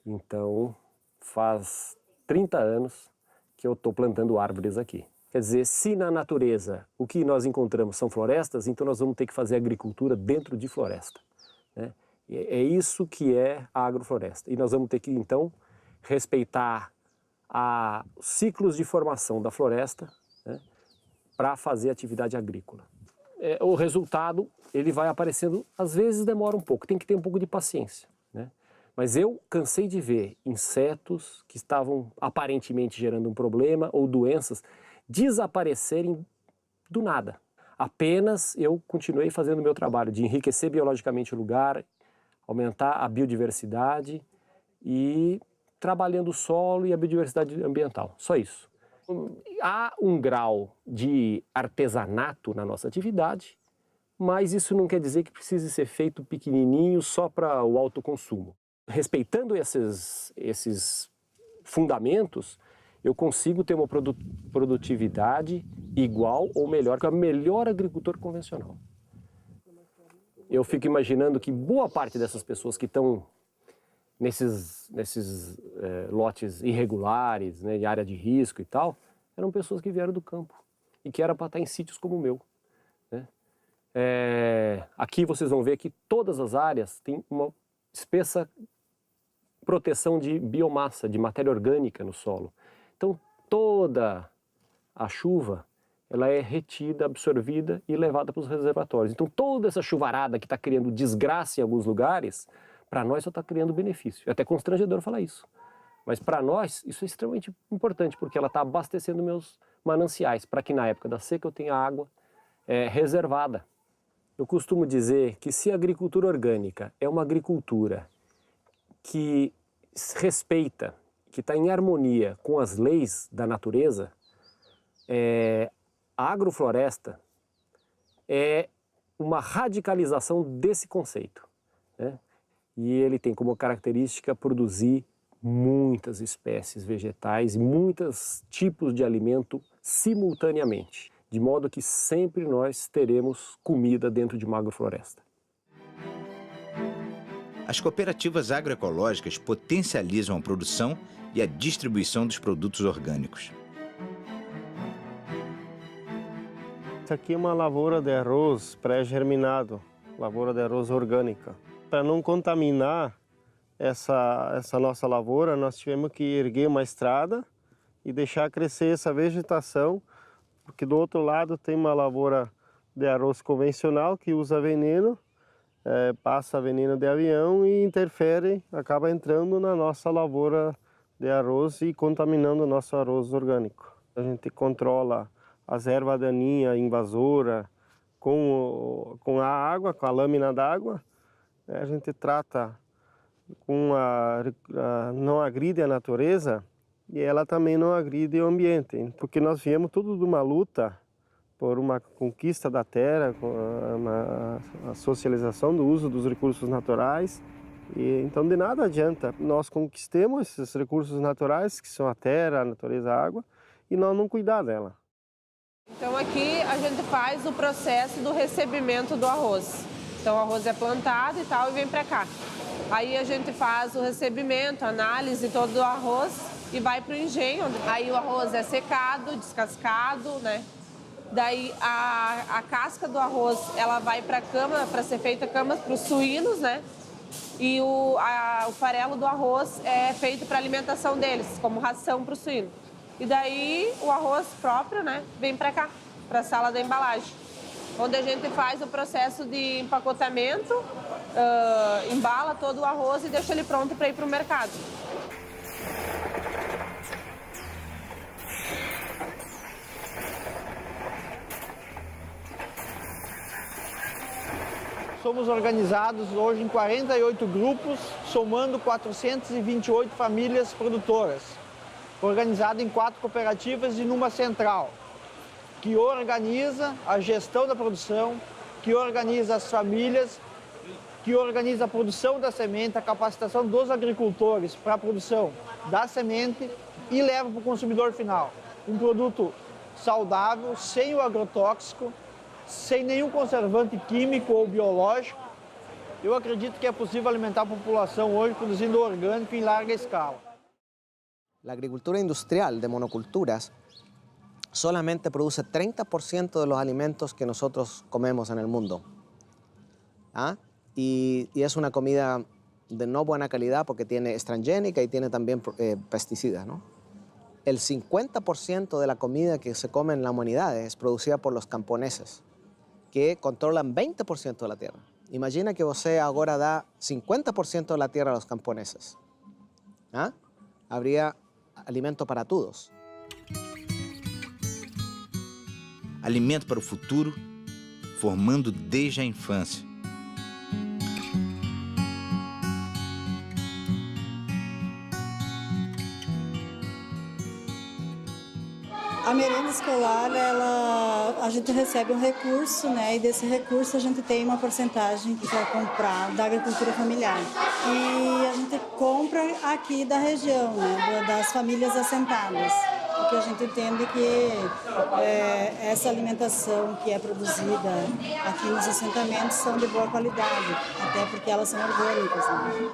Então faz 30 anos que eu estou plantando árvores aqui. Quer dizer, se na natureza o que nós encontramos são florestas, então nós vamos ter que fazer agricultura dentro de floresta, né? É isso que é a agrofloresta. E nós vamos ter que, então, respeitar os ciclos de formação da floresta, né, para fazer atividade agrícola. O resultado, ele vai aparecendo, às vezes demora um pouco, tem que ter um pouco de paciência, né? Mas eu cansei de ver insetos que estavam aparentemente gerando um problema ou doenças desaparecerem do nada. Apenas eu continuei fazendo o meu trabalho de enriquecer biologicamente o lugar, aumentar a biodiversidade e trabalhando o solo e a biodiversidade ambiental. Só isso. Há um grau de artesanato na nossa atividade, mas isso não quer dizer que precise ser feito pequenininho só para o autoconsumo. Respeitando esses fundamentos, eu consigo ter uma produtividade igual ou melhor que o melhor agricultor convencional. Eu fico imaginando que boa parte dessas pessoas que estão nesses lotes irregulares, né, de área de risco e tal, eram pessoas que vieram do campo e que era para estar em sítios como o meu, né? Aqui vocês vão ver que todas as áreas têm uma espessa proteção de biomassa, de matéria orgânica no solo. Então toda a chuva ela é retida, absorvida e levada para os reservatórios. Então toda essa chuvarada que está criando desgraça em alguns lugares, para nós só está criando benefício. É até constrangedor falar isso. Mas para nós isso é extremamente importante, porque ela está abastecendo meus mananciais, para que na época da seca eu tenha água reservada. Eu costumo dizer que se a agricultura orgânica é uma agricultura que respeita, que está em harmonia com as leis da natureza, a agrofloresta é uma radicalização desse conceito, né? E ele tem como característica produzir muitas espécies vegetais e muitos tipos de alimento simultaneamente, de modo que sempre nós teremos comida dentro de uma agrofloresta. As cooperativas agroecológicas potencializam a produção e a distribuição dos produtos orgânicos. Esta aqui é uma lavoura de arroz pré-germinado, lavoura de arroz orgânica. Para não contaminar essa nossa lavoura, nós tivemos que erguer uma estrada e deixar crescer essa vegetação, porque do outro lado tem uma lavoura de arroz convencional que usa veneno, passa veneno de avião e interfere, acaba entrando na nossa lavoura de arroz e contaminando o nosso arroz orgânico. A gente controla as ervas daninhas invasoras com a água, com a lâmina d'água. A gente trata não agride a natureza e ela também não agride o ambiente, porque nós viemos tudo de uma luta por uma conquista da terra, a socialização do uso dos recursos naturais. E, então, de nada adianta nós conquistemos esses recursos naturais, que são a terra, a natureza, a água, e nós não cuidar dela. Então, aqui a gente faz o processo do recebimento do arroz. Então, o arroz é plantado e tal, e vem para cá. Aí a gente faz o recebimento, análise todo do arroz e vai para o engenho. Aí o arroz é secado, descascado, né? Daí a casca do arroz, ela vai para a cama, para ser feita camas para os suínos, né? E o farelo do arroz é feito para alimentação deles, como ração para o suíno. E daí o arroz próprio, né, vem para cá, para a sala da embalagem, onde a gente faz o processo de empacotamento, embala todo o arroz e deixa ele pronto para ir para o mercado. Somos organizados hoje em 48 grupos, somando 428 famílias produtoras, organizado em 4 cooperativas e numa central, que organiza a gestão da produção, que organiza as famílias, que organiza a produção da semente, a capacitação dos agricultores para a produção da semente e leva para o consumidor final um produto saudável, sem o agrotóxico, sem nenhum conservante químico ou biológico. Eu acredito que é possível alimentar a população hoje produzindo orgânico em larga escala. La agricultura industrial de monoculturas solamente produce 30% de los alimentos que nosotros comemos en el mundo. ¿Ah? Y es una comida de no buena calidad porque tiene transgénica y tiene también pesticidas, ¿no? El 50% de la comida que se come en la humanidad es producida por los camponeses, que controlan 20% de la tierra. Imagina que você agora dá 50% de la tierra a los camponeses. ¿Ah? Habría alimento para todos. Alimento para o futuro, formando desde a infância. A merenda escolar, a gente recebe um recurso, né? E desse recurso a gente tem uma porcentagem que vai comprar da agricultura familiar. E a gente compra aqui da região, né? Das famílias assentadas. Porque a gente entende que essa alimentação que é produzida aqui nos assentamentos são de boa qualidade, até porque elas são orgânicas, né?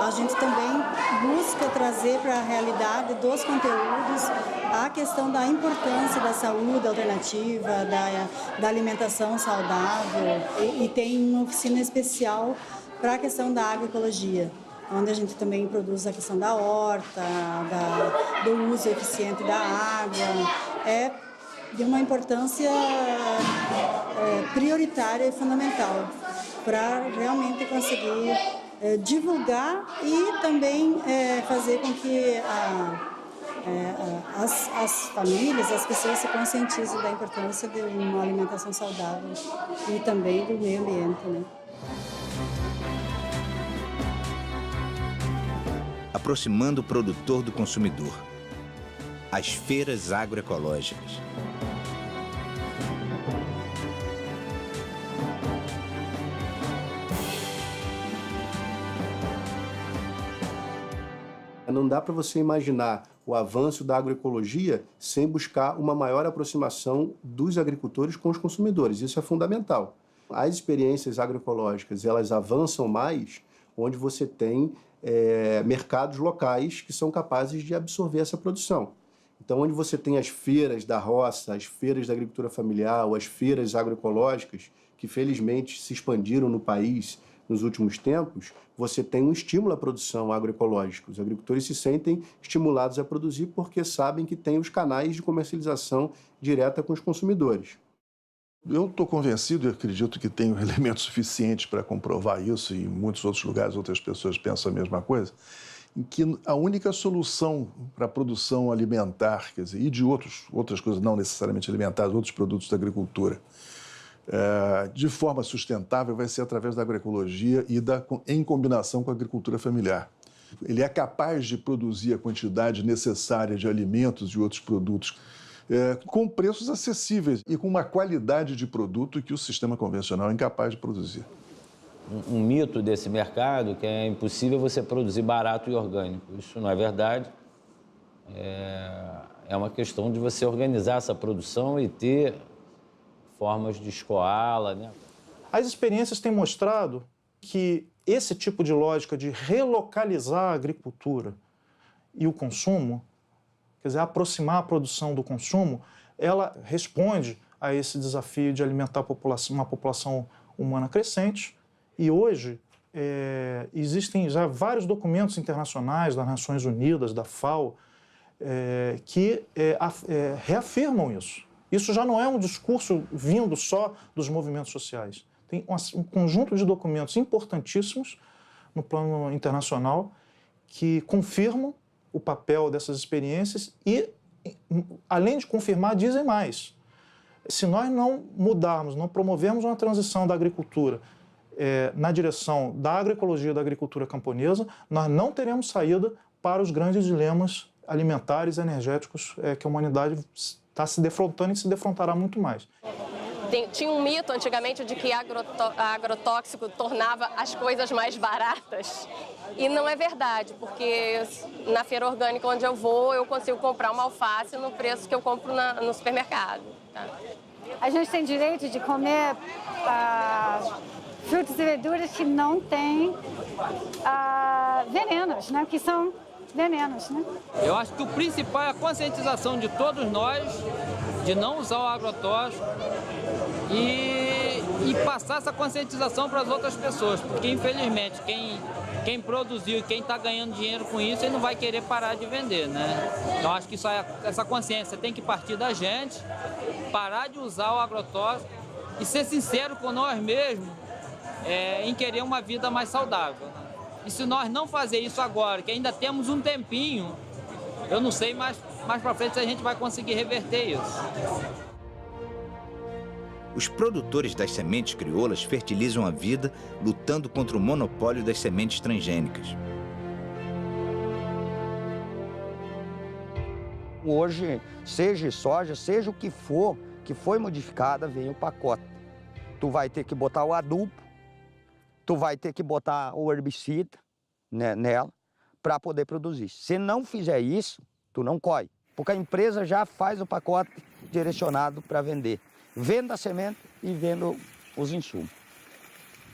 A gente também busca trazer para a realidade dos conteúdos a questão da importância da saúde alternativa, da alimentação saudável, e tem uma oficina especial para a questão da agroecologia, onde a gente também produz a questão da horta, do uso eficiente da água. É de uma importância prioritária e fundamental para realmente conseguir divulgar e também fazer com que as famílias, as pessoas se conscientizem da importância de uma alimentação saudável e também do meio ambiente, né? Aproximando o produtor do consumidor. As feiras agroecológicas. Não dá para você imaginar o avanço da agroecologia sem buscar uma maior aproximação dos agricultores com os consumidores. Isso é fundamental. As experiências agroecológicas, elas avançam mais onde você tem mercados locais que são capazes de absorver essa produção. Então, onde você tem as feiras da roça, as feiras da agricultura familiar, ou as feiras agroecológicas, que felizmente se expandiram no país nos últimos tempos, você tem um estímulo à produção agroecológica. Os agricultores se sentem estimulados a produzir porque sabem que tem os canais de comercialização direta com os consumidores. Eu estou convencido e acredito que tenho elementos suficientes para comprovar isso, e em muitos outros lugares outras pessoas pensam a mesma coisa, em que a única solução para a produção alimentar, quer dizer, e de outras coisas não necessariamente alimentares, outros produtos da agricultura, de forma sustentável vai ser através da agroecologia e em combinação com a agricultura familiar. Ele é capaz de produzir a quantidade necessária de alimentos e outros produtos com preços acessíveis e com uma qualidade de produto que o sistema convencional é incapaz de produzir. Um mito desse mercado que é impossível você produzir barato e orgânico. Isso não é verdade. É uma questão de você organizar essa produção e ter formas de escoá-la, né? As experiências têm mostrado que esse tipo de lógica de relocalizar a agricultura e o consumo, quer dizer, aproximar a produção do consumo, ela responde a esse desafio de alimentar uma população humana crescente. E hoje existem já vários documentos internacionais das Nações Unidas, da FAO, que reafirmam isso. Isso já não é um discurso vindo só dos movimentos sociais. Tem um conjunto de documentos importantíssimos no plano internacional que confirmam o papel dessas experiências e, além de confirmar, dizem mais. Se nós não mudarmos, não promovermos uma transição da agricultura na direção da agroecologia da agricultura camponesa, nós não teremos saída para os grandes dilemas alimentares e energéticos que a humanidade está se defrontando e se defrontará muito mais. Tinha um mito antigamente de que agrotóxico tornava as coisas mais baratas. E não é verdade, porque na feira orgânica onde eu vou, eu consigo comprar uma alface no preço que eu compro no supermercado. Tá? A gente tem direito de comer frutas e verduras que não têm venenos, né? Que são venenos, né? Eu acho que o principal é a conscientização de todos nós de não usar o agrotóxico e passar essa conscientização para as outras pessoas, porque infelizmente quem produziu e quem está ganhando dinheiro com isso, ele não vai querer parar de vender, né? Então acho que essa consciência tem que partir da gente, parar de usar o agrotóxico e ser sincero com nós mesmos em querer uma vida mais saudável. E se nós não fazer isso agora, que ainda temos um tempinho, eu não sei mais para frente se a gente vai conseguir reverter isso. Os produtores das sementes crioulas fertilizam a vida lutando contra o monopólio das sementes transgênicas. Hoje, seja soja, seja o que for, que foi modificada, vem o pacote. Tu vai ter que botar o adubo, tu vai ter que botar o herbicida nela para poder produzir. Se não fizer isso, tu não colhe, porque a empresa já faz o pacote direcionado para vender. Venda a semente e vendo os insumos.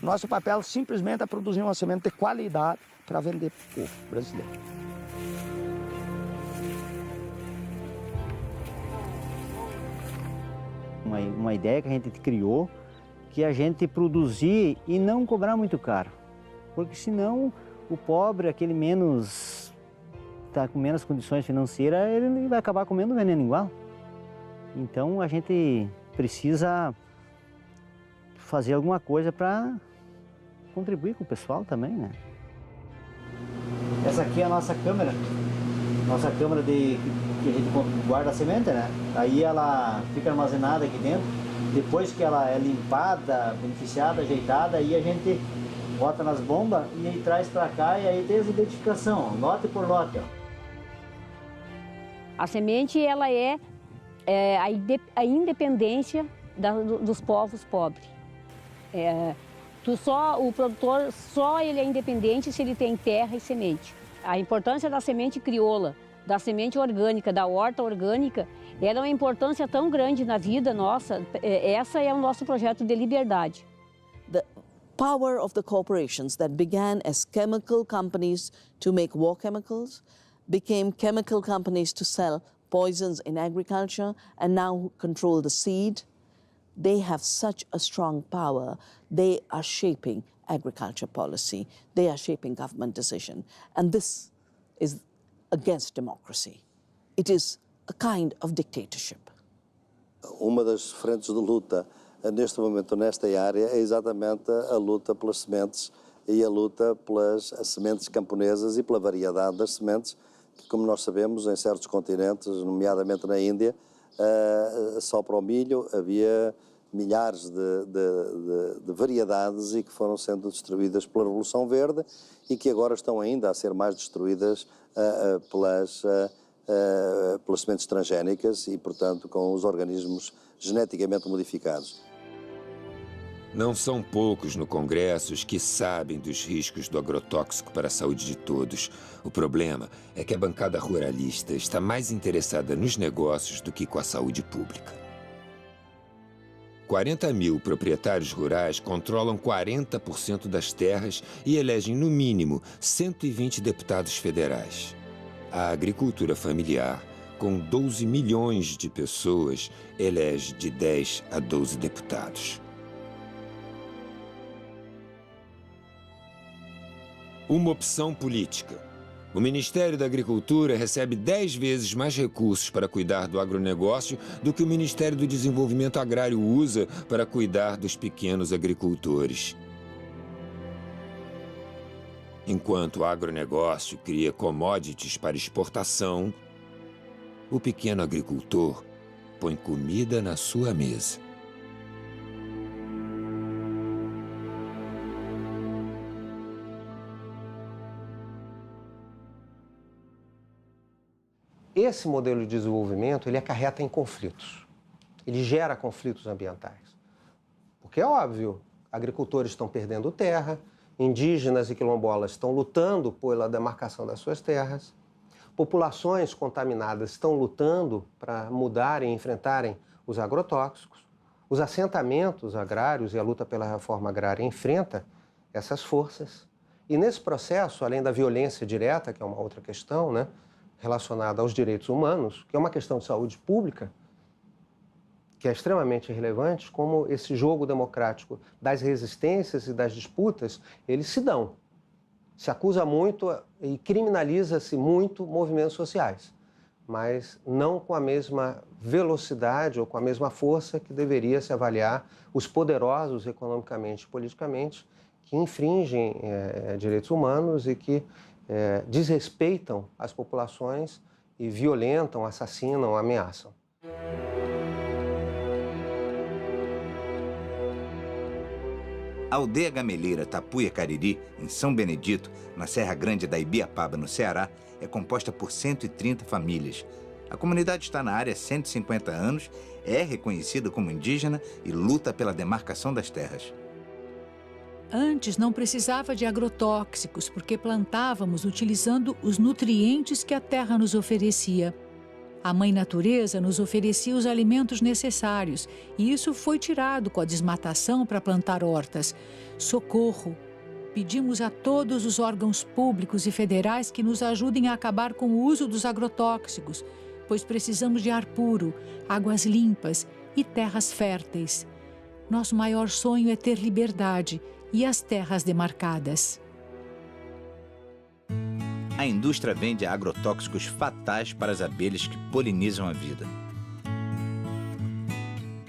Nosso papel simplesmente é produzir uma semente de qualidade para vender para o povo brasileiro. Uma ideia que a gente criou, que a gente produzir e não cobrar muito caro. Porque senão o pobre, aquele está com menos condições financeiras, ele vai acabar comendo veneno igual. Então a gente precisa fazer alguma coisa para contribuir com o pessoal também, né? Essa aqui é a nossa câmera que a gente guarda a semente, né? Aí ela fica armazenada aqui dentro. Depois que ela é limpada, beneficiada, ajeitada, aí a gente bota nas bombas e aí traz para cá e aí tem essa identificação, lote por lote. Ó. A semente, ela é a independência dos povos pobres. O produtor ele é independente se ele tem terra e semente. A importância da semente crioula, da semente orgânica, da horta orgânica, ela é uma importância tão grande na vida nossa. Essa é o nosso projeto de liberdade. The power of the corporations that began as chemical companies to make war chemicals became chemical companies to sell poisons in agriculture and now control the seed. They have such a strong power. They are shaping agriculture policy. They are shaping government decision. And this is against democracy. It is a kind of dictatorship. Uma das frentes de luta neste momento nesta área é exatamente a luta pelas sementes e a luta pelas sementes camponesas e pela variedade das sementes, que, como nós sabemos, em certos continentes, nomeadamente na Índia, só para o milho havia milhares de variedades e que foram sendo destruídas pela Revolução Verde e que agora estão ainda a ser mais destruídas pelas sementes transgénicas e, portanto, com os organismos geneticamente modificados. Não são poucos no Congresso os que sabem dos riscos do agrotóxico para a saúde de todos. O problema é que a bancada ruralista está mais interessada nos negócios do que com a saúde pública. 40 mil proprietários rurais controlam 40% das terras e elegem, no mínimo, 120 deputados federais. A agricultura familiar, com 12 milhões de pessoas, elege de 10 a 12 deputados. Uma opção política. O Ministério da Agricultura recebe 10 vezes mais recursos para cuidar do agronegócio do que o Ministério do Desenvolvimento Agrário usa para cuidar dos pequenos agricultores. Enquanto o agronegócio cria commodities para exportação, o pequeno agricultor põe comida na sua mesa. Esse modelo de desenvolvimento, ele acarreta em conflitos. Ele gera conflitos ambientais. Porque é óbvio, agricultores estão perdendo terra, indígenas e quilombolas estão lutando pela demarcação das suas terras, populações contaminadas estão lutando para mudarem e enfrentarem os agrotóxicos, os assentamentos agrários e a luta pela reforma agrária enfrenta essas forças. E nesse processo, além da violência direta, que é uma outra questão, né, relacionada aos direitos humanos, que é uma questão de saúde pública, que é extremamente relevante, como esse jogo democrático das resistências e das disputas, eles se dão. Se acusa muito e criminaliza-se muito movimentos sociais, mas não com a mesma velocidade ou com a mesma força que deveria se avaliar os poderosos economicamente e politicamente que infringem direitos humanos e que desrespeitam as populações e violentam, assassinam, ameaçam. A aldeia gameleira Tapuia Cariri, em São Benedito, na Serra Grande da Ibiapaba, no Ceará, é composta por 130 famílias. A comunidade está na área há 150 anos, é reconhecida como indígena e luta pela demarcação das terras. Antes não precisava de agrotóxicos, porque plantávamos utilizando os nutrientes que a terra nos oferecia. A Mãe Natureza nos oferecia os alimentos necessários e isso foi tirado com a desmatação para plantar hortas. Socorro! Pedimos a todos os órgãos públicos e federais que nos ajudem a acabar com o uso dos agrotóxicos, pois precisamos de ar puro, águas limpas e terras férteis. Nosso maior sonho é ter liberdade e as terras demarcadas. A indústria vende agrotóxicos fatais para as abelhas que polinizam a vida.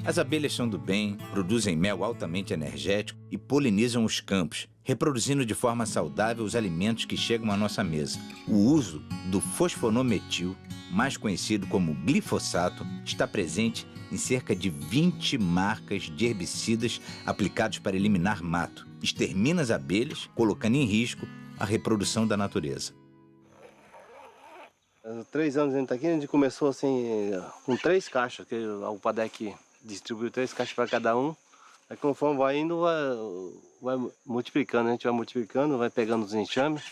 As abelhas são do bem, produzem mel altamente energético e polinizam os campos, reproduzindo de forma saudável os alimentos que chegam à nossa mesa. O uso do fosfonometil, mais conhecido como glifosato, está presente em cerca de 20 marcas de herbicidas aplicados para eliminar mato. Extermina as abelhas, colocando em risco a reprodução da natureza. Há 3 anos a gente está aqui, a gente começou assim com 3 caixas, que o Padec distribuiu 3 caixas para cada um. Aí conforme vai indo, vai multiplicando, a gente vai multiplicando, vai pegando os enxames.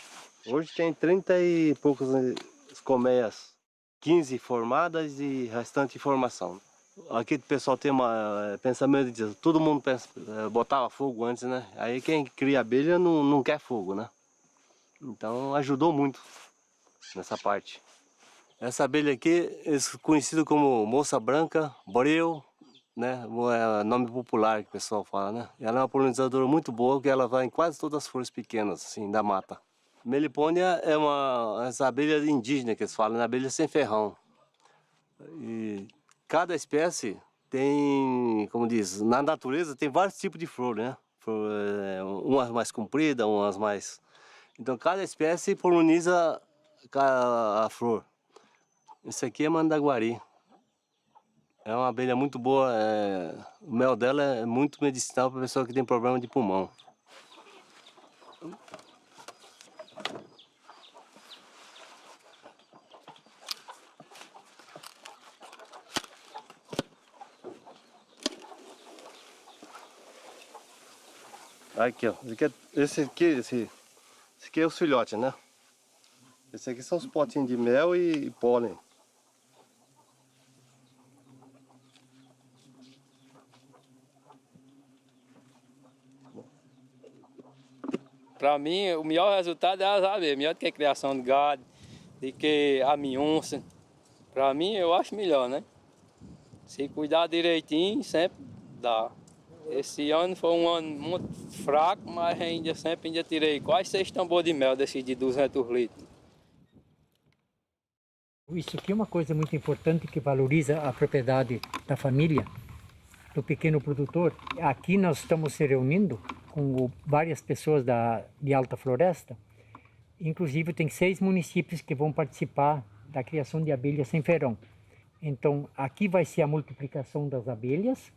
Hoje tem 30 e poucas colmeias, 15 formadas e restante em formação. Aqui o pessoal tem pensamento de todo mundo botava fogo antes, né? Aí quem cria abelha não quer fogo, né? Então ajudou muito nessa parte. Essa abelha aqui é conhecida como moça branca, breu, né? É nome popular que o pessoal fala, né? Ela é uma polinizadora muito boa, porque ela vai em quase todas as flores pequenas, assim, da mata. Melipônia é essa abelha indígena que eles falam, né? Abelha sem ferrão. E cada espécie tem, como diz, na natureza tem vários tipos de flor, né? Umas mais compridas, umas mais... Então cada espécie poliniza a flor. Esse aqui é mandaguari. É uma abelha muito boa, o mel dela é muito medicinal para pessoa que tem problema de pulmão. Aqui, ó. Esse aqui é o filhote, né? Esse aqui são os potinhos de mel e pólen. Para mim, o melhor resultado é as abelhas, melhor do que a criação de gado, do que a minhonça. Para mim, eu acho melhor, né? Se cuidar direitinho, sempre dá. Esse ano foi um ano muito fraco, mas ainda tirei quase 6 tambores de mel desses de 200 litros. Isso aqui é uma coisa muito importante que valoriza a propriedade da família, do pequeno produtor. Aqui nós estamos se reunindo com várias pessoas de Alta Floresta. Inclusive tem 6 municípios que vão participar da criação de abelhas sem ferrão. Então aqui vai ser a multiplicação das abelhas,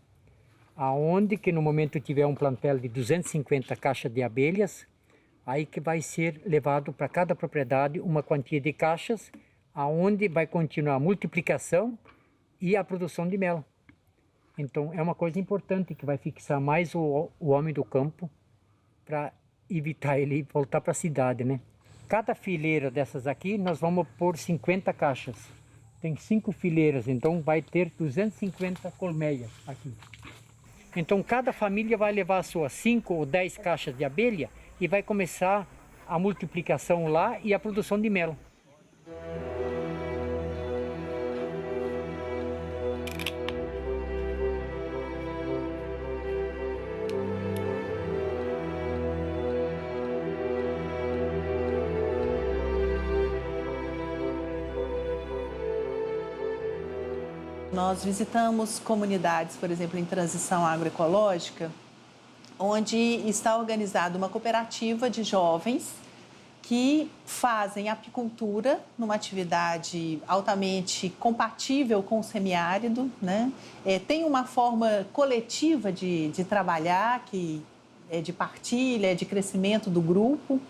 aonde que no momento tiver um plantel de 250 caixas de abelhas, aí que vai ser levado para cada propriedade uma quantia de caixas, aonde vai continuar a multiplicação e a produção de mel. Então é uma coisa importante que vai fixar mais o homem do campo para evitar ele voltar para a cidade, né? Cada fileira dessas aqui nós vamos pôr 50 caixas. Tem 5 fileiras, então vai ter 250 colmeias aqui. Então cada família vai levar as suas 5 ou 10 caixas de abelha e vai começar a multiplicação lá e a produção de mel. Nós visitamos comunidades, por exemplo, em transição agroecológica, onde está organizada uma cooperativa de jovens que fazem apicultura numa atividade altamente compatível com o semiárido, né? Tem uma forma coletiva de trabalhar, que é de partilha, de crescimento do grupo.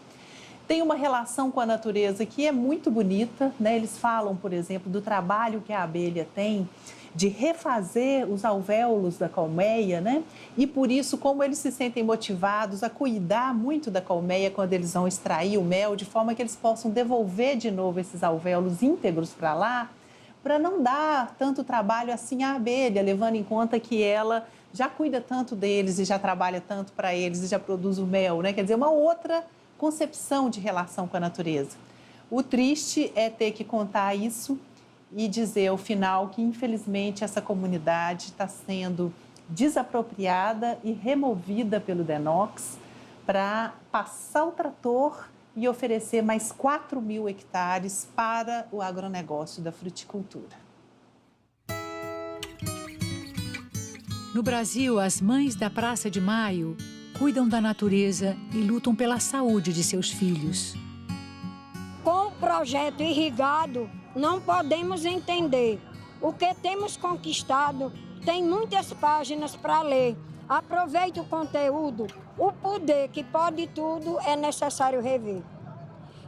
Tem uma relação com a natureza que é muito bonita, né? Eles falam, por exemplo, do trabalho que a abelha tem de refazer os alvéolos da colmeia, né? E por isso, como eles se sentem motivados a cuidar muito da colmeia quando eles vão extrair o mel, de forma que eles possam devolver de novo esses alvéolos íntegros para lá, para não dar tanto trabalho assim à abelha, levando em conta que ela já cuida tanto deles e já trabalha tanto para eles e já produz o mel, né? Quer dizer, uma outra concepção de relação com a natureza. O triste é ter que contar isso e dizer ao final que, infelizmente, essa comunidade está sendo desapropriada e removida pelo DENOX para passar o trator e oferecer mais 4.000 hectares para o agronegócio da fruticultura. No Brasil, as mães da Praça de Maio cuidam da natureza e lutam pela saúde de seus filhos. Com o projeto irrigado, não podemos entender. O que temos conquistado tem muitas páginas para ler. Aproveite o conteúdo. O poder que pode tudo é necessário rever.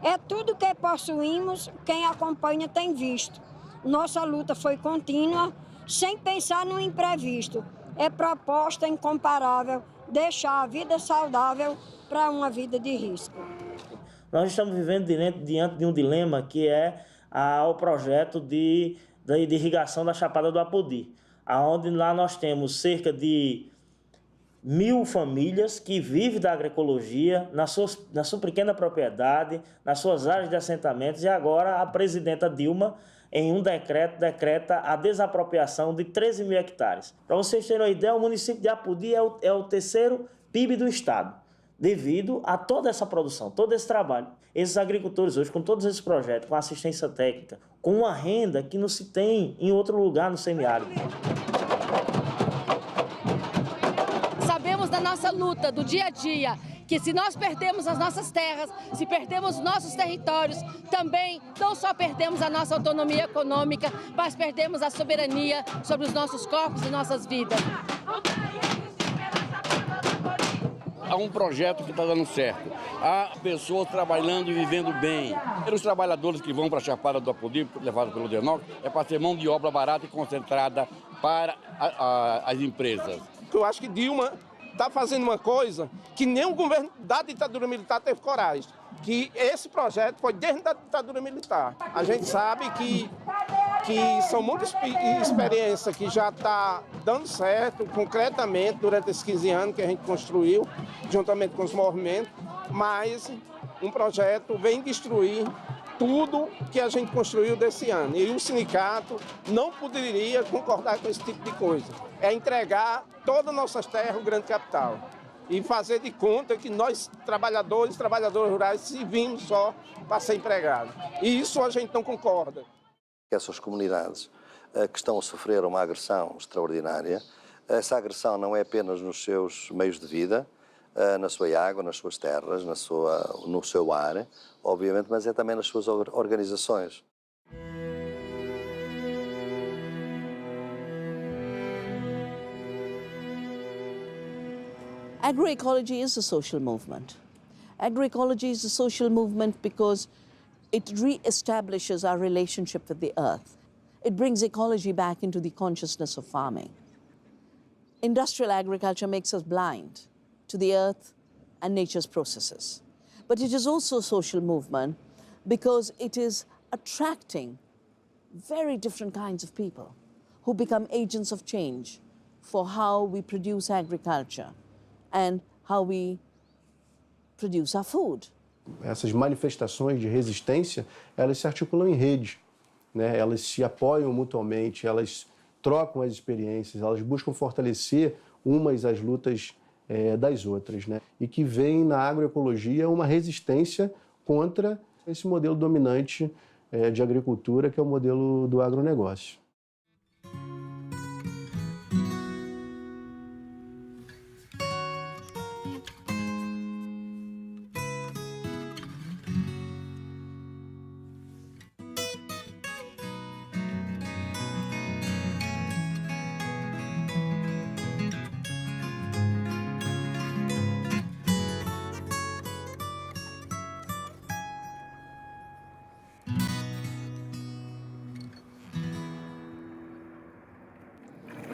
É tudo que possuímos, quem acompanha tem visto. Nossa luta foi contínua, sem pensar no imprevisto. É proposta incomparável deixar a vida saudável para uma vida de risco. Nós estamos vivendo diante de um dilema que é o projeto de irrigação da Chapada do Apodi, onde lá nós temos cerca de 1.000 famílias que vivem da agroecologia na sua pequena propriedade, nas suas áreas de assentamentos, e agora a presidenta Dilma em um decreto, decreta a desapropriação de 13 mil hectares. Para vocês terem uma ideia, o município de Apodi é o terceiro PIB do estado, devido a toda essa produção, todo esse trabalho. Esses agricultores hoje, com todos esses projetos, com assistência técnica, com uma renda que não se tem em outro lugar no semiárido. Sabemos da nossa luta, do dia a dia, que se nós perdemos as nossas terras, se perdemos nossos territórios, também não só perdemos a nossa autonomia econômica, mas perdemos a soberania sobre os nossos corpos e nossas vidas. Há um projeto que está dando certo. Há pessoas trabalhando e vivendo bem. Os trabalhadores que vão para a Chapada do Apodi, levados pelo DENOC, é para ter mão de obra barata e concentrada para as empresas. Eu acho que Dilma está fazendo uma coisa que nem o governo da ditadura militar teve coragem, que esse projeto foi desde a ditadura militar. A gente sabe que são muitas experiências que já está dando certo, concretamente, durante esses 15 anos que a gente construiu, juntamente com os movimentos, mas um projeto vem destruir tudo que a gente construiu desse ano. E o sindicato não poderia concordar com esse tipo de coisa. É entregar todas as nossas terras ao grande capital e fazer de conta que nós, trabalhadores rurais, servimos só para ser empregados. E isso a gente não concorda. Essas comunidades que estão a sofrer uma agressão extraordinária, essa agressão não é apenas nos seus meios de vida, na sua água, nas suas terras, no seu ar, obviamente, mas é também nas suas organizações. Agroecology is a social movement. Agroecology is a social movement because it re-establishes our relationship with the earth. It brings ecology back into the consciousness of farming. Industrial agriculture makes us blind to the earth and nature's processes. But it is also a social movement because it is attracting very different kinds of people who become agents of change for how we produce agriculture and how we produce our food. Essas manifestações de resistência, elas se articulam em rede, né? Elas se apoiam mutuamente, elas trocam as experiências, elas buscam fortalecer umas as lutas das outras, né? E que vem na agroecologia uma resistência contra esse modelo dominante de agricultura, que é o modelo do agronegócio.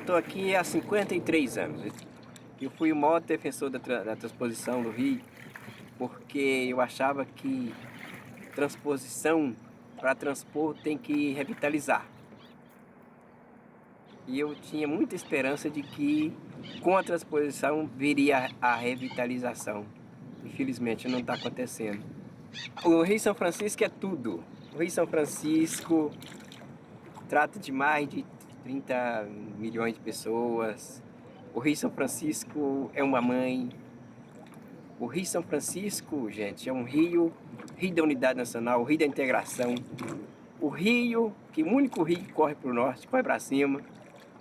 Estou aqui há 53 anos. Eu fui o maior defensor da transposição do Rio, porque eu achava que transposição, para transpor, tem que revitalizar. E eu tinha muita esperança de que, com a transposição, viria a revitalização. Infelizmente, não está acontecendo. O Rio São Francisco é tudo. O Rio São Francisco trata de mais de 30 milhões de pessoas. O Rio São Francisco é uma mãe. O Rio São Francisco, gente, é um rio da unidade nacional, o rio da integração. O rio, que o único rio que corre para o norte, corre para cima,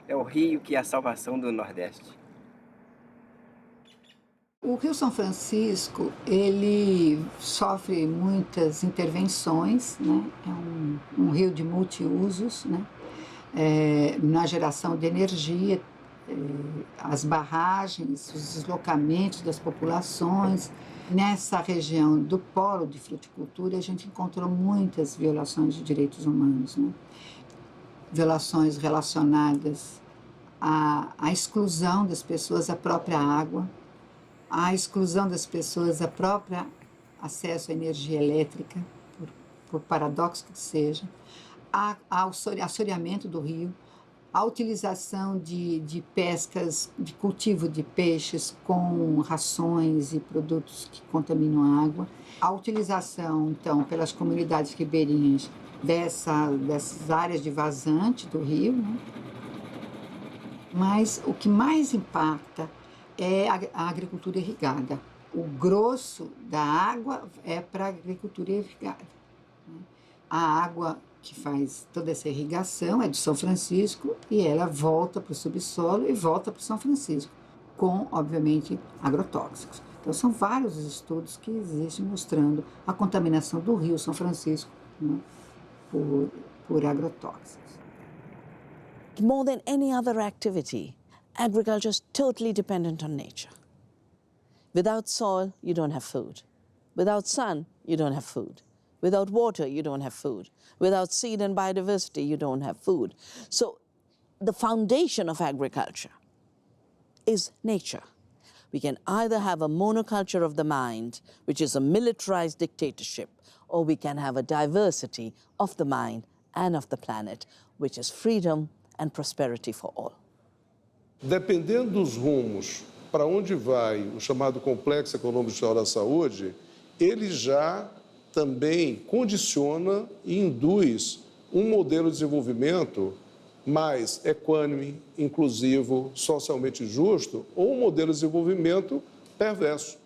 é o rio que é a salvação do Nordeste. O Rio São Francisco, ele sofre muitas intervenções, né? É um rio de multiusos, né? Na geração de energia, as barragens, os deslocamentos das populações. Nessa região do polo de fruticultura, a gente encontrou muitas violações de direitos humanos, né? Violações relacionadas à exclusão das pessoas à própria água, à exclusão das pessoas à própria acesso à energia elétrica, por paradoxo que seja, ao assoreamento do rio, a utilização de pescas, de cultivo de peixes com rações e produtos que contaminam a água, a utilização, então, pelas comunidades ribeirinhas dessas áreas de vazante do rio, né? Mas o que mais impacta é a agricultura irrigada. O grosso da água é para a agricultura irrigada. A água que faz toda essa irrigação é do São Francisco e ela volta para o subsolo e volta para o São Francisco, com, obviamente, agrotóxicos. Então, são vários estudos que existem mostrando a contaminação do rio São Francisco, né, por agrotóxicos. More than any other activity, agriculture is totally dependent on nature. Without soil, you don't have food. Without sun, you don't have food. Without water, you don't have food. Without seed and biodiversity, you don't have food. So the foundation of agriculture is nature. We can either have a monoculture of the mind, which is a militarized dictatorship, or we can have a diversity of the mind and of the planet, which is freedom and prosperity for all. Dependendo dos rumos para onde vai o chamado Complexo Econômico Social da Saúde, ele já também condiciona e induz um modelo de desenvolvimento mais equânime, inclusivo, socialmente justo, ou um modelo de desenvolvimento perverso,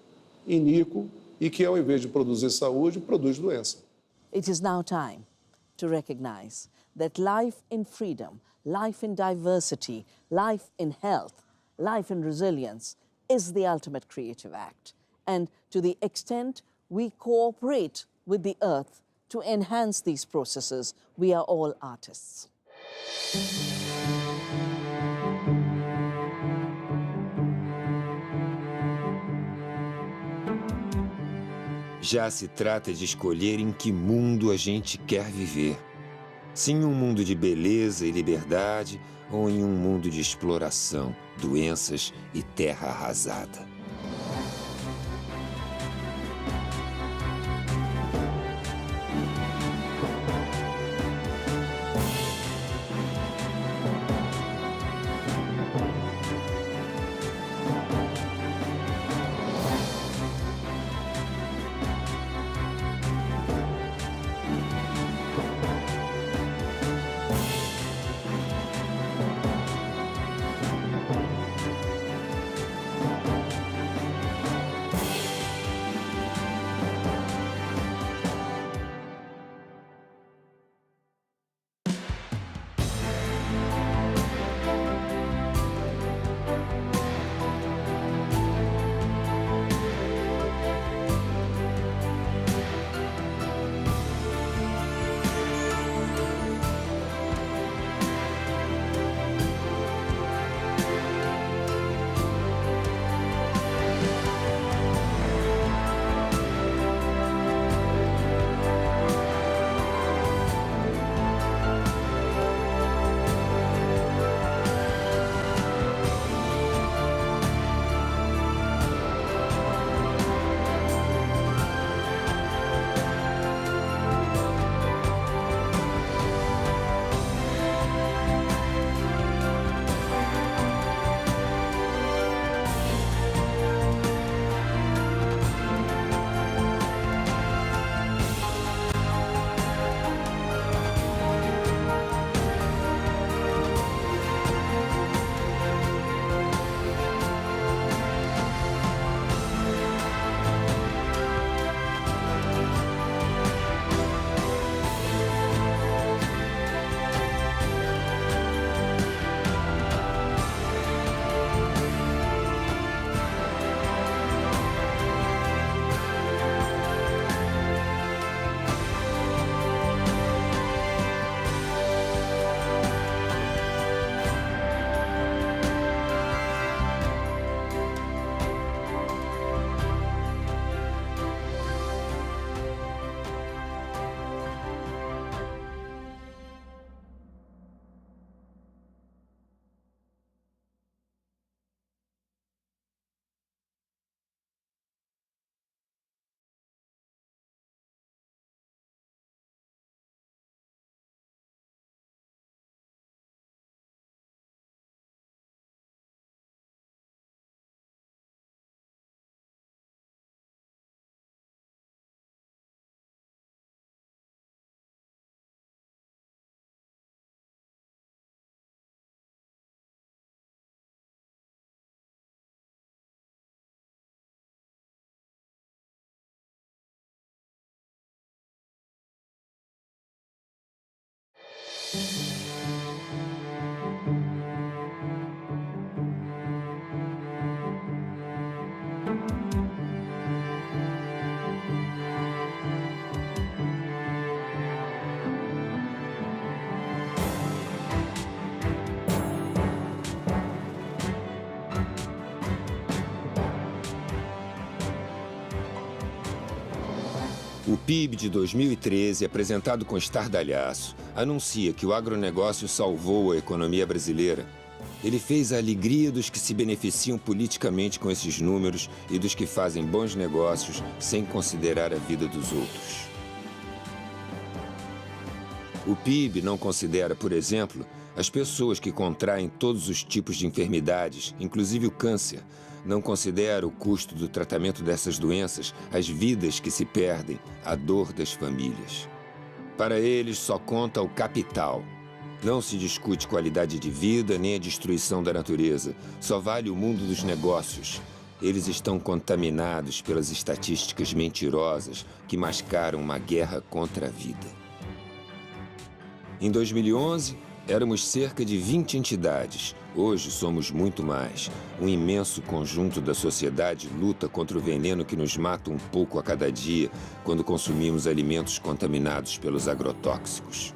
iníquo e que, ao invés de produzir saúde, produz doença. It is now time to recognize that life in freedom, life in diversity, life in health, life in resilience is the ultimate creative act. And to the extent we cooperate with the earth to enhance these processes, we are all artists. Já se trata de escolher em que mundo a gente quer viver. Se em um mundo de beleza e liberdade ou em um mundo de exploração, doenças e terra arrasada. O PIB de 2013, apresentado com estardalhaço, anuncia que o agronegócio salvou a economia brasileira. Ele fez a alegria dos que se beneficiam politicamente com esses números e dos que fazem bons negócios sem considerar a vida dos outros. O PIB não considera, por exemplo, as pessoas que contraem todos os tipos de enfermidades, inclusive o câncer. Não considera o custo do tratamento dessas doenças, as vidas que se perdem, a dor das famílias. Para eles, só conta o capital. Não se discute qualidade de vida nem a destruição da natureza. Só vale o mundo dos negócios. Eles estão contaminados pelas estatísticas mentirosas que mascaram uma guerra contra a vida. Em 2011, éramos cerca de 20 entidades. Hoje somos muito mais. Um imenso conjunto da sociedade luta contra o veneno que nos mata um pouco a cada dia quando consumimos alimentos contaminados pelos agrotóxicos.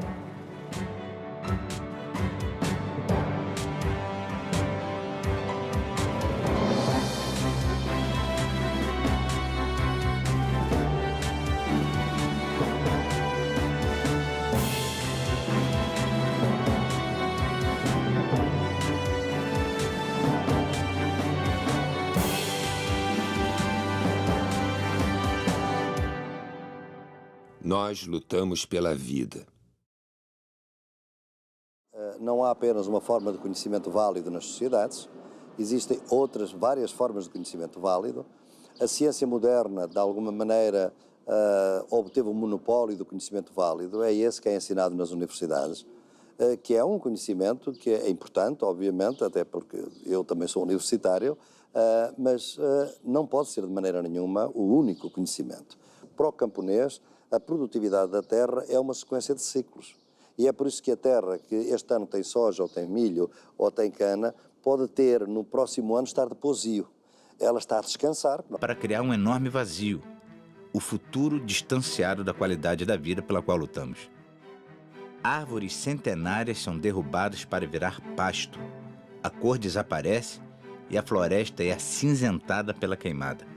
Nós lutamos pela vida. Não há apenas uma forma de conhecimento válido nas sociedades, existem várias formas de conhecimento válido. A ciência moderna, de alguma maneira, obteve um monopólio do conhecimento válido, é esse que é ensinado nas universidades, que é um conhecimento que é importante, obviamente, até porque eu também sou universitário, mas não pode ser de maneira nenhuma o único conhecimento. Para o camponês, a produtividade da terra é uma sequência de ciclos. E é por isso que a terra, que este ano tem soja, ou tem milho, ou tem cana, pode ter, no próximo ano, estar de pousio. Ela está a descansar. Para criar um enorme vazio, o futuro distanciado da qualidade da vida pela qual lutamos. Árvores centenárias são derrubadas para virar pasto. A cor desaparece e a floresta é acinzentada pela queimada.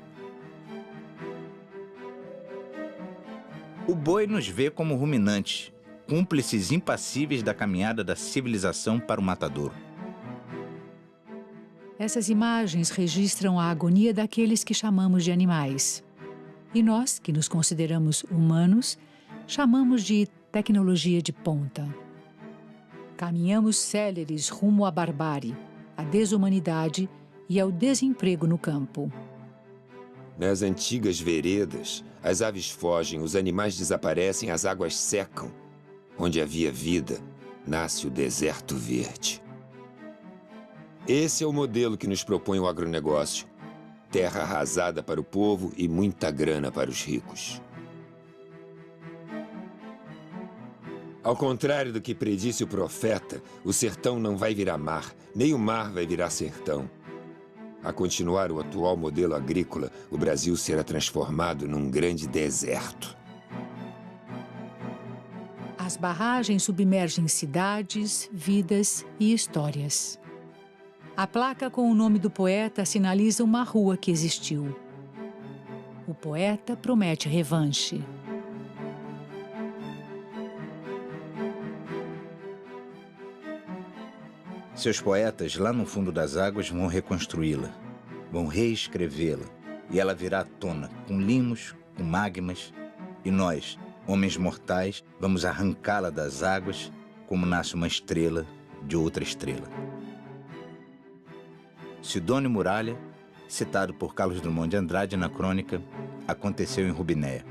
O boi nos vê como ruminantes, cúmplices impassíveis da caminhada da civilização para o matadouro. Essas imagens registram a agonia daqueles que chamamos de animais. E nós, que nos consideramos humanos, chamamos de tecnologia de ponta. Caminhamos céleres rumo à barbárie, à desumanidade e ao desemprego no campo. Nas antigas veredas, as aves fogem, os animais desaparecem, as águas secam. Onde havia vida, nasce o deserto verde. Esse é o modelo que nos propõe o agronegócio. Terra arrasada para o povo e muita grana para os ricos. Ao contrário do que predisse o profeta, o sertão não vai virar mar, nem o mar vai virar sertão. A continuar o atual modelo agrícola, o Brasil será transformado num grande deserto. As barragens submergem cidades, vidas e histórias. A placa com o nome do poeta sinaliza uma rua que existiu. O poeta promete revanche. Seus poetas, lá no fundo das águas, vão reconstruí-la, vão reescrevê-la, e ela virá à tona, com limos, com magmas, e nós, homens mortais, vamos arrancá-la das águas, como nasce uma estrela de outra estrela. Sidônio Muralha, citado por Carlos Drummond de Andrade na crônica, aconteceu em Rubinéia.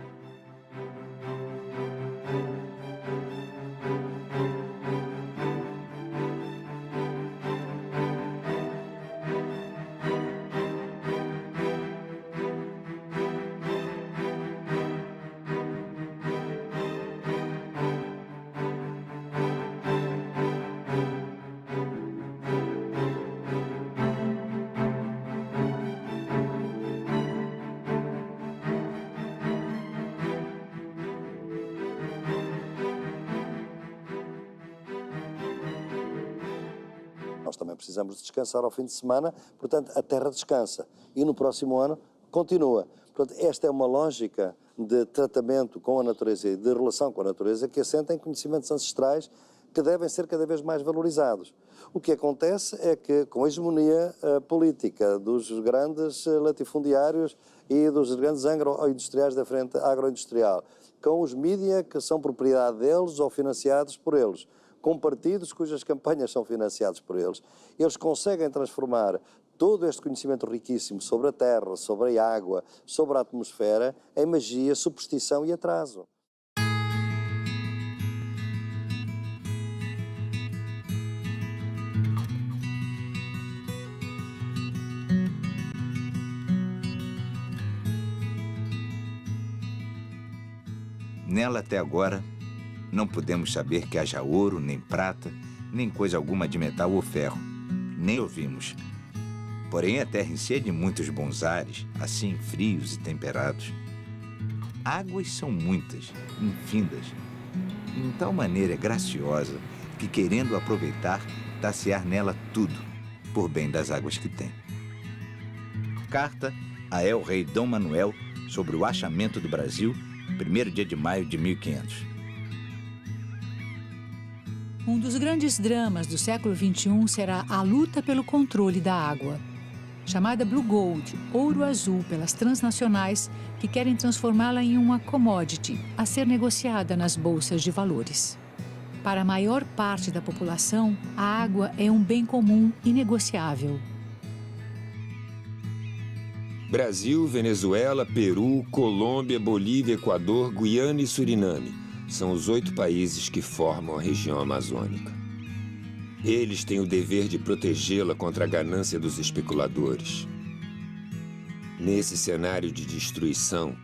precisamos descansar ao fim de semana, portanto a terra descansa e no próximo ano continua. Portanto, esta é uma lógica de tratamento com a natureza e de relação com a natureza que assenta em conhecimentos ancestrais que devem ser cada vez mais valorizados. O que acontece é que, com a hegemonia política dos grandes latifundiários e dos grandes agroindustriais da frente agroindustrial, com os mídia que são propriedade deles ou financiados por eles, com partidos cujas campanhas são financiados por eles, eles conseguem transformar todo este conhecimento riquíssimo sobre a terra, sobre a água, sobre a atmosfera, em magia, superstição e atraso. Nela, até agora, não pudemos saber que haja ouro, nem prata, nem coisa alguma de metal ou ferro. Nem ouvimos. Porém, a terra enche de muitos bons ares, assim frios e temperados. Águas são muitas, infindas, e em tal maneira graciosa que, querendo aproveitar, tacear nela tudo, por bem das águas que tem. Carta a El-Rei Dom Manuel sobre o achamento do Brasil, 1º dia de maio de 1500. Um dos grandes dramas do século XXI será a luta pelo controle da água. Chamada Blue Gold, ouro azul, pelas transnacionais que querem transformá-la em uma commodity a ser negociada nas bolsas de valores. Para a maior parte da população, a água é um bem comum inegociável. Brasil, Venezuela, Peru, Colômbia, Bolívia, Equador, Guiana e Suriname são os 8 países que formam a região amazônica. Eles têm o dever de protegê-la contra a ganância dos especuladores. Nesse cenário de destruição,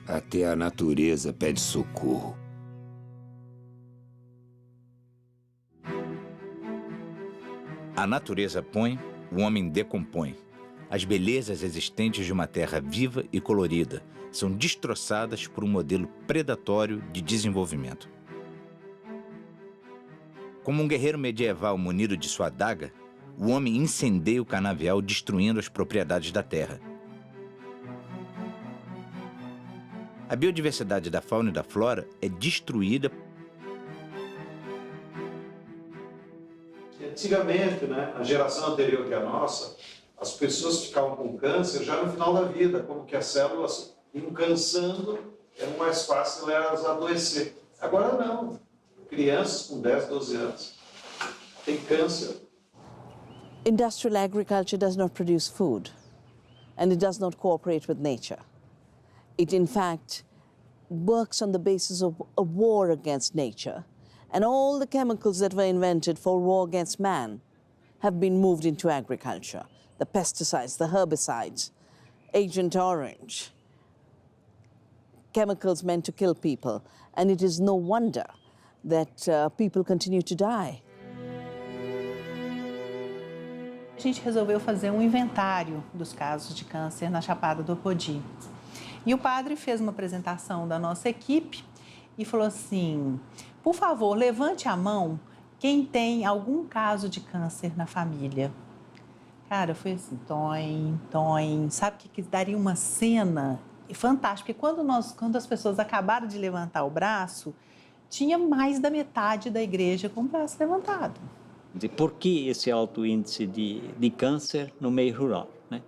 até a natureza pede socorro. A natureza põe, o homem decompõe. As belezas existentes de uma terra viva e colorida são destroçadas por um modelo predatório de desenvolvimento. Como um guerreiro medieval munido de sua adaga, o homem incendeia o canavial destruindo as propriedades da terra. A biodiversidade da fauna e da flora é destruída. Antigamente, né, a geração anterior que a nossa, as pessoas ficavam com câncer já no final da vida, como que as células iam cansando, era mais fácil elas adoecer. Agora não. Crianças com 10, 12 anos têm câncer. Industrial agriculture does not produce food, and it does not cooperate with nature. It, in fact, works on the basis of a war against nature, and all the chemicals that were invented for war against man have been moved into agriculture. The pesticides, the herbicides, Agent Orange, chemicals meant to kill people, and it is no wonder that people continue to die. A gente resolveu fazer um inventário dos casos de câncer na Chapada do Apodi. E o padre fez uma apresentação da nossa equipe e falou assim: por favor, levante a mão quem tem algum caso de câncer na família. Cara, foi assim, toim. Sabe que daria uma cena fantástica? Porque quando as pessoas acabaram de levantar o braço, tinha mais da metade da igreja com o braço levantado. Por que esse alto índice de câncer no meio rural? Né?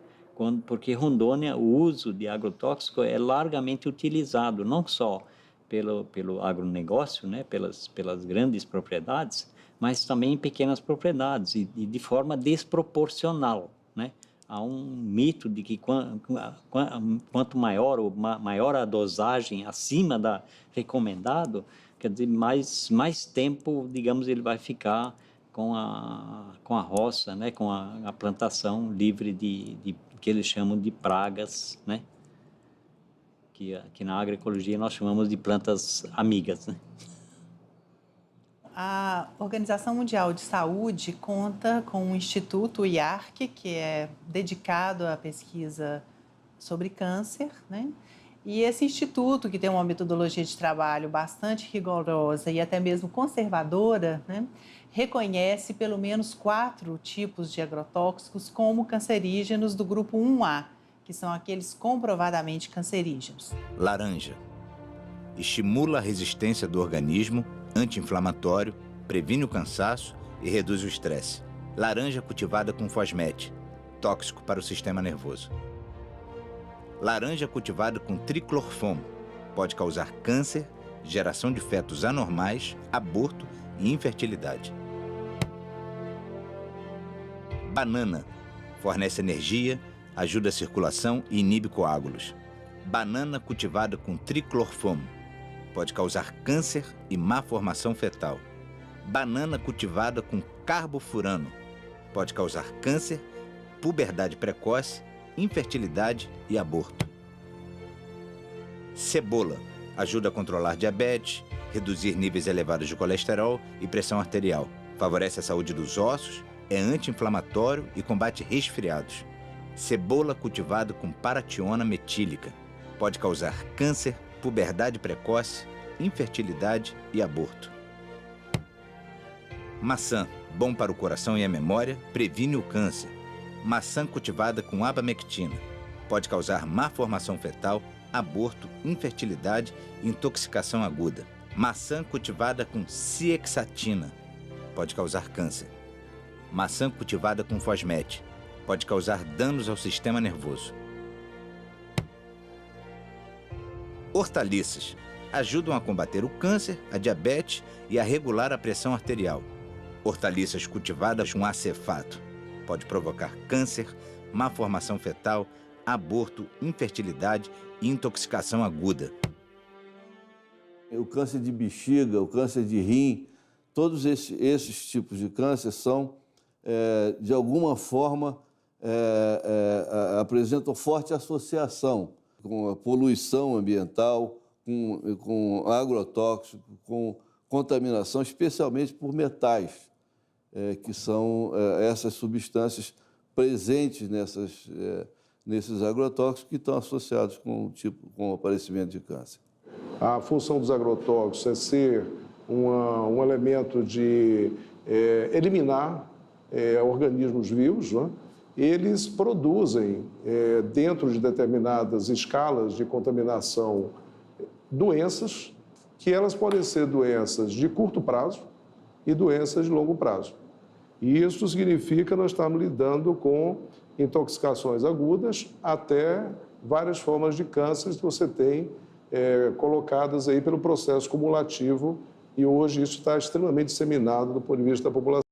Porque Rondônia, o uso de agrotóxico é largamente utilizado, não só pelo agronegócio, né? pelas grandes propriedades, mas também em pequenas propriedades e de forma desproporcional. Né? Há um mito de que quanto maior a dosagem acima da recomendado, quer dizer, mais tempo, digamos, ele vai ficar com a roça, né? Com a plantação livre de que eles chamam de pragas, né? Que na agroecologia nós chamamos de plantas amigas. Né? A Organização Mundial de Saúde conta com um instituto, o IARC, que é dedicado à pesquisa sobre câncer, né? E esse instituto, que tem uma metodologia de trabalho bastante rigorosa e até mesmo conservadora, né, reconhece pelo menos 4 tipos de agrotóxicos como cancerígenos do grupo 1A, que são aqueles comprovadamente cancerígenos. Laranja. Estimula a resistência do organismo, anti-inflamatório, previne o cansaço e reduz o estresse. Laranja cultivada com fosmete, tóxico para o sistema nervoso. Laranja cultivada com triclorfon, pode causar câncer, geração de fetos anormais, aborto e infertilidade. Banana. Fornece energia, ajuda a circulação e inibe coágulos. Banana cultivada com triclorfon. Pode causar câncer e má formação fetal. Banana cultivada com carbofurano. Pode causar câncer, puberdade precoce, infertilidade e aborto. Cebola. Ajuda a controlar diabetes, reduzir níveis elevados de colesterol e pressão arterial. Favorece a saúde dos ossos, é anti-inflamatório e combate resfriados. Cebola cultivada com parationa metílica. Pode causar câncer, puberdade precoce, infertilidade e aborto. Maçã. Bom para o coração e a memória, previne o câncer. Maçã cultivada com abamectina. Pode causar má formação fetal, aborto, infertilidade e intoxicação aguda. Maçã cultivada com ciexatina. Pode causar câncer. Maçã cultivada com fosmete. Pode causar danos ao sistema nervoso. Hortaliças. Ajudam a combater o câncer, a diabetes e a regular a pressão arterial. Hortaliças cultivadas com acefato. Pode provocar câncer, má formação fetal, aborto, infertilidade e intoxicação aguda. O câncer de bexiga, o câncer de rim, todos esses tipos de câncer são, de alguma forma, apresentam forte associação com a poluição ambiental, com agrotóxico, com contaminação, especialmente por metais, que são essas substâncias presentes nesses agrotóxicos que estão associados com o aparecimento de câncer. A função dos agrotóxicos é ser um elemento de eliminar organismos vivos, né? Eles produzem, dentro de determinadas escalas de contaminação, doenças, que elas podem ser doenças de curto prazo e doenças de longo prazo. E isso significa que nós estamos lidando com intoxicações agudas até várias formas de câncer que você tem colocadas aí pelo processo cumulativo, e hoje isso está extremamente disseminado do ponto de vista da população.